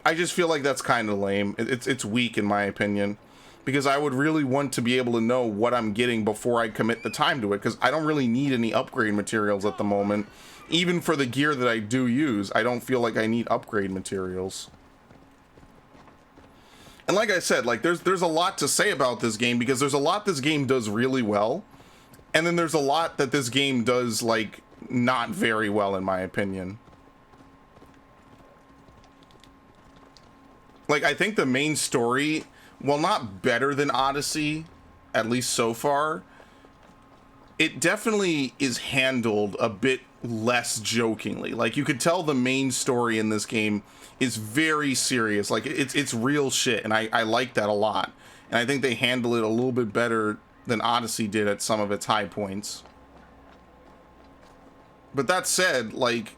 I just feel like that's kind of lame. It's weak in my opinion. Because I would really want to be able to know what I'm getting before I commit the time to it, because I don't really need any upgrade materials at the moment. Even for the gear that I do use, I don't feel like I need upgrade materials. And like I said, like there's a lot to say about this game, because there's a lot this game does really well, and then there's a lot that this game does like not very well in my opinion. Like, I think the main story, well, not better than Odyssey, at least so far, it definitely is handled a bit less jokingly. Like, you could tell the main story in this game is very serious. Like, it's real shit, and I like that a lot. And I think they handle it a little bit better than Odyssey did at some of its high points. But that said, like,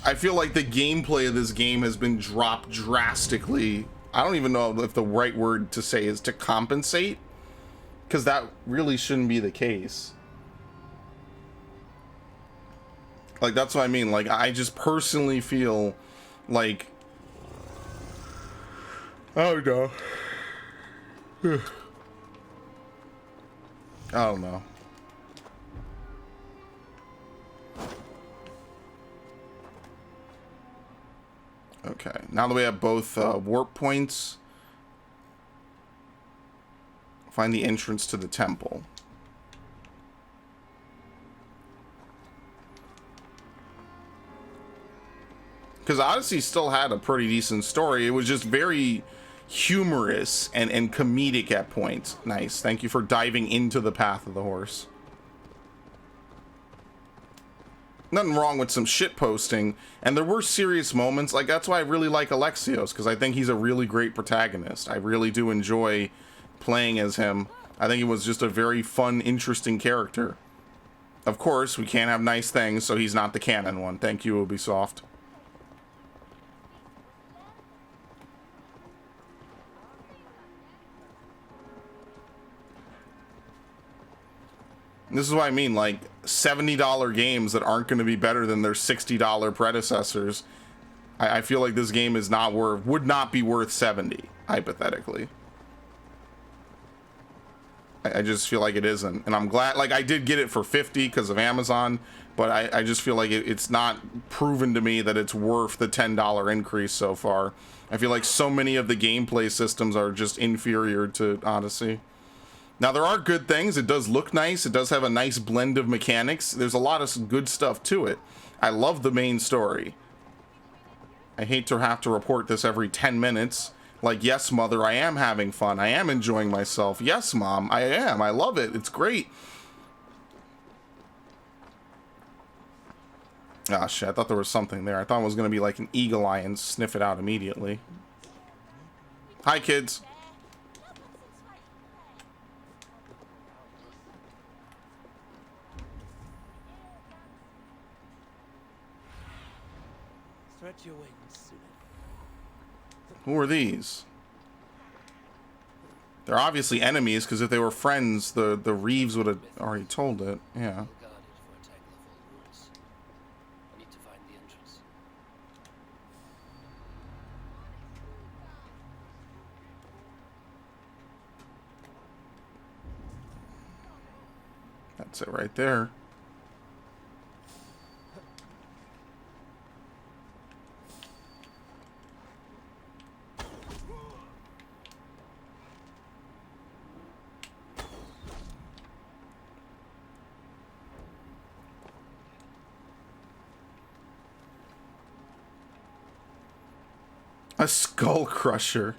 I feel like the gameplay of this game has been dropped drastically. I don't even know if the right word to say is to compensate, because that really shouldn't be the case. Like, that's what I mean. Like, I just personally feel like, oh no, I don't know. Okay, now that we have both warp points, find the entrance to the temple. Because Odyssey still had a pretty decent story. It was just very humorous and comedic at points. Nice. Thank you for diving into the path of the horse. Nothing wrong with some shit posting, and there were serious moments. Like, that's why I really like Alexios, because I think he's a really great protagonist. I really do enjoy playing as him. I think he was just a very fun, interesting character. Of course, we can't have nice things, so he's not the canon one. Thank you, Ubisoft. This is what I mean, like, $70 games that aren't going to be better than their $60 predecessors. I feel like this game is not would not be worth 70, hypothetically. I just feel like it isn't, and I'm glad. Like, I did get it for 50 because of Amazon, but I just feel like it's not proven to me that it's worth the $10 increase so far. I feel like so many of the gameplay systems are just inferior to Odyssey. Now, there are good things. It does look nice. It does have a nice blend of mechanics. There's a lot of good stuff to it. I love the main story. I hate to have to report this every 10 minutes. Like, yes, mother, I am having fun. I am enjoying myself. Yes, mom, I am. I love it. It's great. Ah, shit. I thought there was something there. I thought it was going to be like an eagle eye and sniff it out immediately. Hi, kids. Stretch your wings, Sue. Who are these? They're obviously enemies, because if they were friends, the Reeves would have already told it. Yeah. That's it right there. A skull crusher.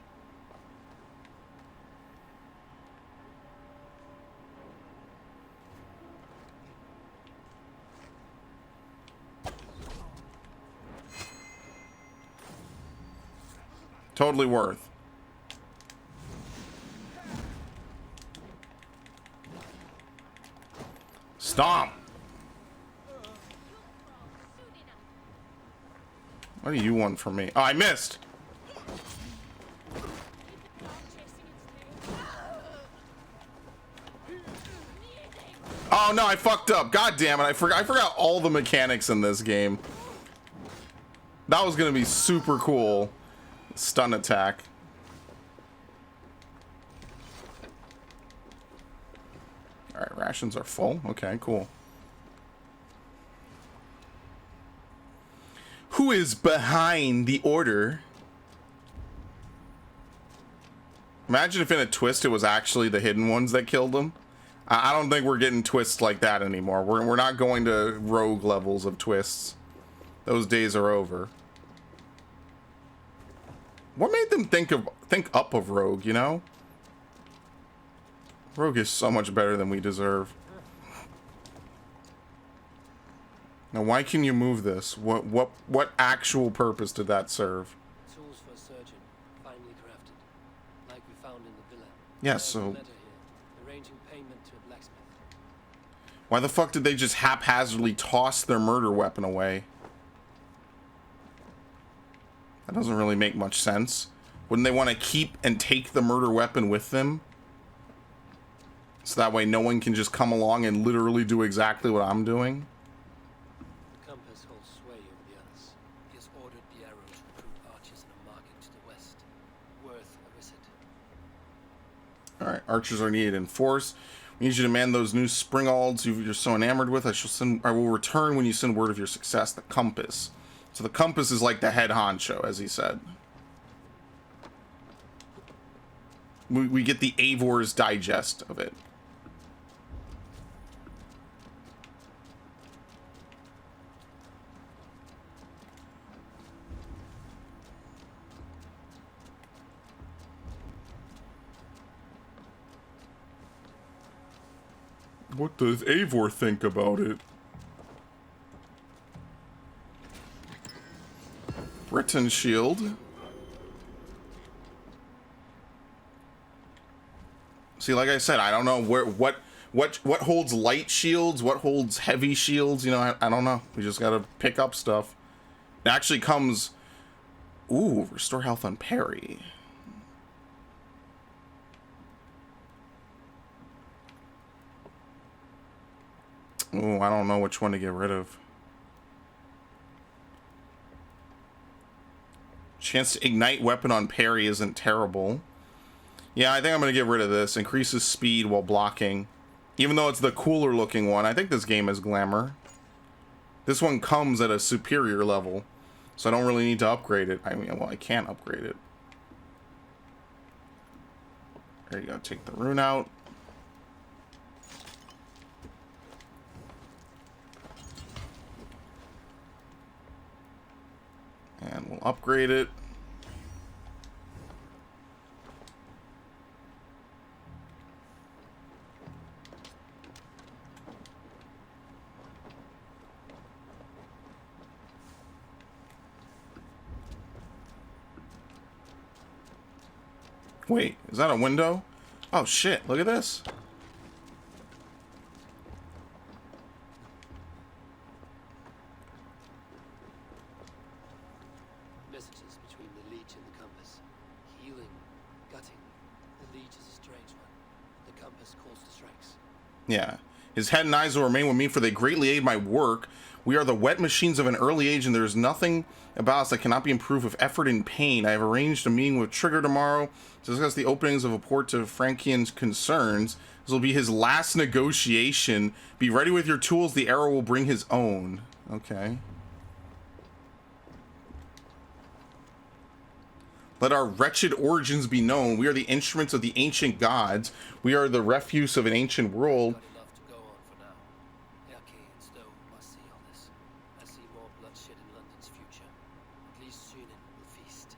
Totally worth. Stomp. What do you want from me? Oh, I missed. Oh no, I fucked up. God damn it. I forgot all the mechanics in this game. That was gonna be super cool. Stun attack. Alright, rations are full. Okay, cool. Who is behind the order? Imagine if in a twist it was actually the hidden ones that killed them. I don't think we're getting twists like that anymore. We're not going to rogue levels of twists. Those days are over. What made them think up of rogue, you know? Rogue is so much better than we deserve. Now, why can you move this? What actual purpose did that serve? Tools for a surgeon, finely crafted, like we found in the villa. Yes, so Letter here, arranging payment to a blacksmith. why the fuck did they just haphazardly toss their murder weapon away? That doesn't really make much sense. Wouldn't they want to keep and take the murder weapon with them? So that way no one can just come along and literally do exactly what I'm doing? The compass holds sway over the others. He has ordered the arrows to recruit archers in a market to the west. Worth a visit. Alright, archers are needed in force. We need you to man those new springalds you're so enamored with. I will return when you send word of your success. The compass. So the compass is like the head honcho, as he said. We get the Avor's digest of it. What does Eivor think about it? Britain shield. See, like I said, I don't know what holds light shields, what holds heavy shields. You know, I don't know. We just gotta pick up stuff. It actually comes. Ooh, restore health on parry. Ooh, I don't know which one to get rid of. Chance to ignite weapon on parry isn't terrible. Yeah, I think I'm going to get rid of this. Increases speed while blocking. Even though it's the cooler looking one, I think this game has glamour. This one comes at a superior level, so I don't really need to upgrade it. I mean, well, I can't upgrade it. There you go, take the rune out. And we'll upgrade it. Wait, is that a window? Oh shit, look at this. Messages between the leech and the compass. Healing, gutting. The leech is a strange one. The compass calls to strikes. Yeah. His head and eyes will remain with me, for they greatly aid my work. We are the wet machines of an early age, and there is nothing about us that cannot be improved with effort and pain. I have arranged a meeting with Trigger tomorrow to discuss the openings of a port to Frankian's concerns. This will be his last negotiation. Be ready with your tools. The arrow will bring his own. Okay. Let our wretched origins be known. We are the instruments of the ancient gods. We are the refuse of an ancient world. Got enough to go on for now. Erke and Stowe must see all this. I see more bloodshed in London's future. At least Sunan will feast.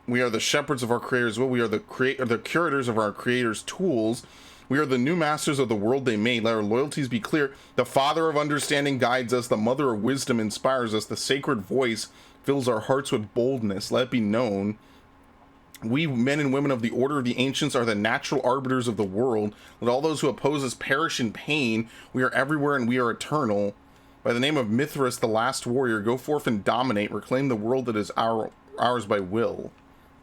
We are the shepherds of our creator's will. We are the curators of our creator's tools. We are the new masters of the world they made. Let our loyalties be clear. The father of understanding guides us. The mother of wisdom inspires us. The sacred voice fills our hearts with boldness. Let it be known. We men and women of the order of the ancients are the natural arbiters of the world. Let all those who oppose us perish in pain. We are everywhere and we are eternal. By the name of Mithras, the last warrior, go forth and dominate. Reclaim the world that is ours by will.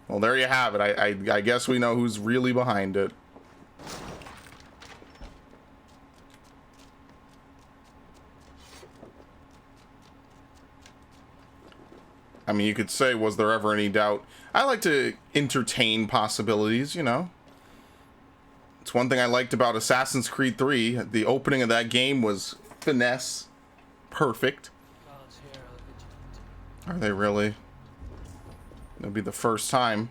Well, there you have it. I guess we know who's really behind it. I mean, you could say, was there ever any doubt? I like to entertain possibilities, you know. It's one thing I liked about Assassin's Creed 3. The opening of that game was finesse. Perfect. Are they really? It'll be the first time.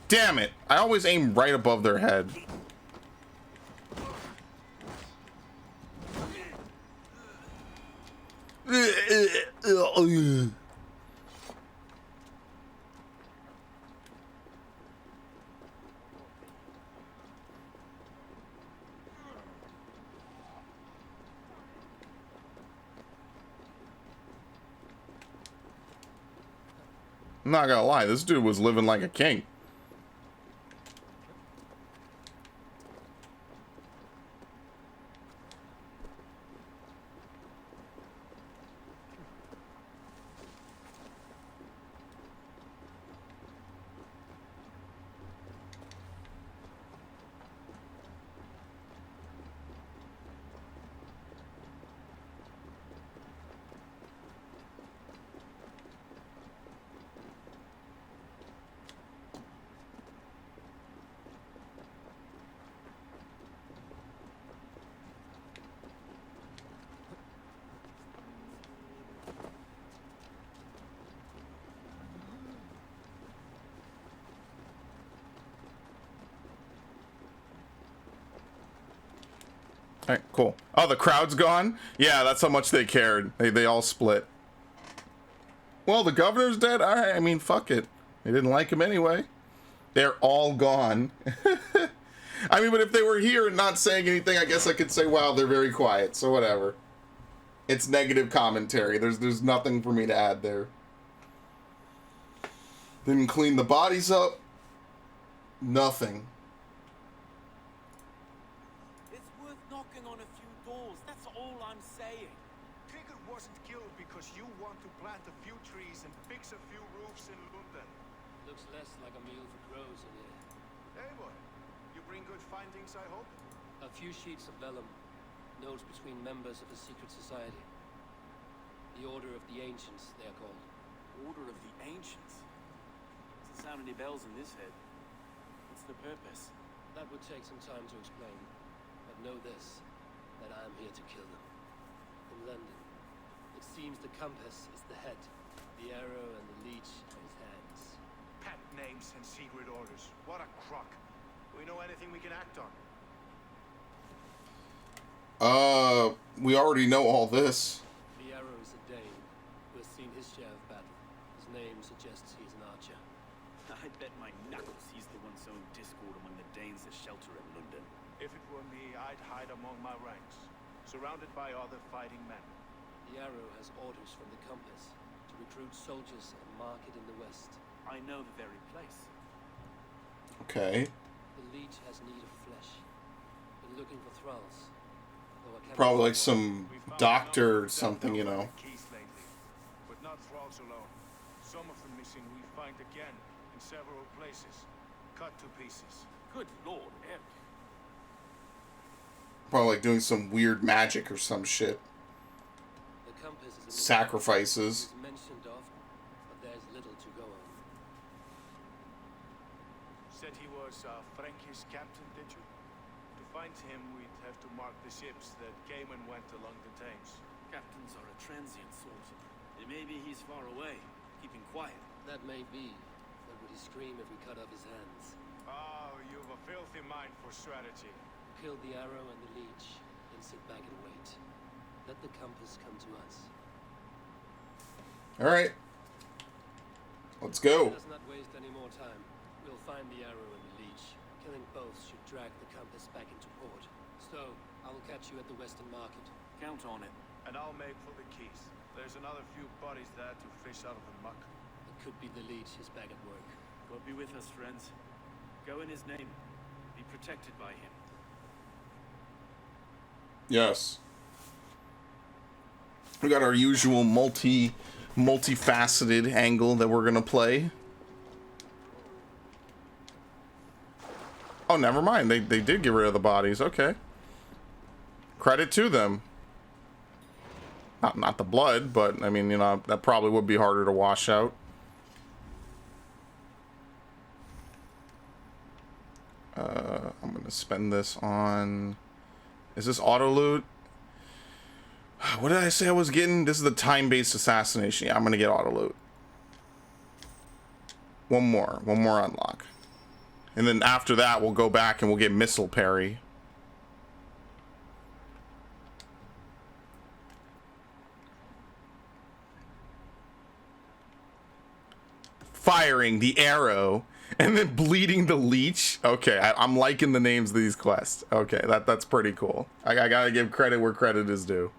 Damn it! I always aim right above their head. I'm not gonna lie, this dude was living like a king. All right, cool. Oh, the crowd's gone? Yeah, that's how much they cared. They all split. Well, the governor's dead? All right, I mean, fuck it. They didn't like him anyway. They're all gone. I mean, but if they were here and not saying anything, I guess I could say, wow, they're very quiet, so whatever. It's negative commentary. There's nothing for me to add there. Didn't clean the bodies up. Nothing. Because you want to plant a few trees and fix a few roofs in Lunden. Looks less like a meal for crows in here. Hey boy, you bring good findings, I hope? A few sheets of vellum. Notes between members of the secret society. The Order of the Ancients, they are called. Order of the Ancients? sound any bells in this head. What's the purpose? That would take some time to explain. But know this, that I am here to kill them. In London, it seems the compass is the head, the arrow and the leech are his hands. Pat names and secret orders. What a crock. Do we know anything we can act on? We already know all this. The arrow is a Dane who has seen his share of battle. His name suggests he is an archer. I bet my knuckles he's the one sowing discord among the Danes that shelter in Lunden. If it were me, I'd hide among my ranks, surrounded by other fighting men. The arrow has orders from the compass to recruit soldiers and market in the west. I know the very place. Okay. The leech has need of flesh. Been looking for thralls. Probably like some doctor or something, you know. Keys lately, but not thralls alone. Some of the missing we find again in several places, cut to pieces. Good lord, Eric. Probably like doing some weird magic or some shit. The compass is Sacrifices. mentioned often, but there's little to go on. Said he was Frankie's captain, did you? To find him, we'd have to mark the ships that came and went along the Thames. Captains are a transient sort. Maybe he's far away, keeping quiet. That may be, but would he scream if we cut off his hands? Oh, you've a filthy mind for strategy. Kill the arrow and the leech, and sit back and wait. Let the compass come to us. Alright. Let's go. Let us not waste any more time. We'll find the arrow and the leech. Killing both should drag the compass back into port. So, I will catch you at the Western Market. Count on it. And I'll make for the keys. There's another few bodies there to fish out of the muck. It could be the leech is back at work. God be with us, friends. Go in his name. Be protected by him. Yes. We got our usual multifaceted angle that we're gonna play. Oh, never mind. They did get rid of the bodies. Okay. Credit to them. Not the blood, but I mean, you know, that probably would be harder to wash out. I'm gonna spend this on. Is this auto loot? What did I say I was getting? This is the time-based assassination. Yeah, I'm gonna get auto loot. One more unlock. And then after that, we'll go back and we'll get missile parry. Firing the arrow and then bleeding the leech. Okay, I'm liking the names of these quests. Okay, that's pretty cool. I gotta give credit where credit is due.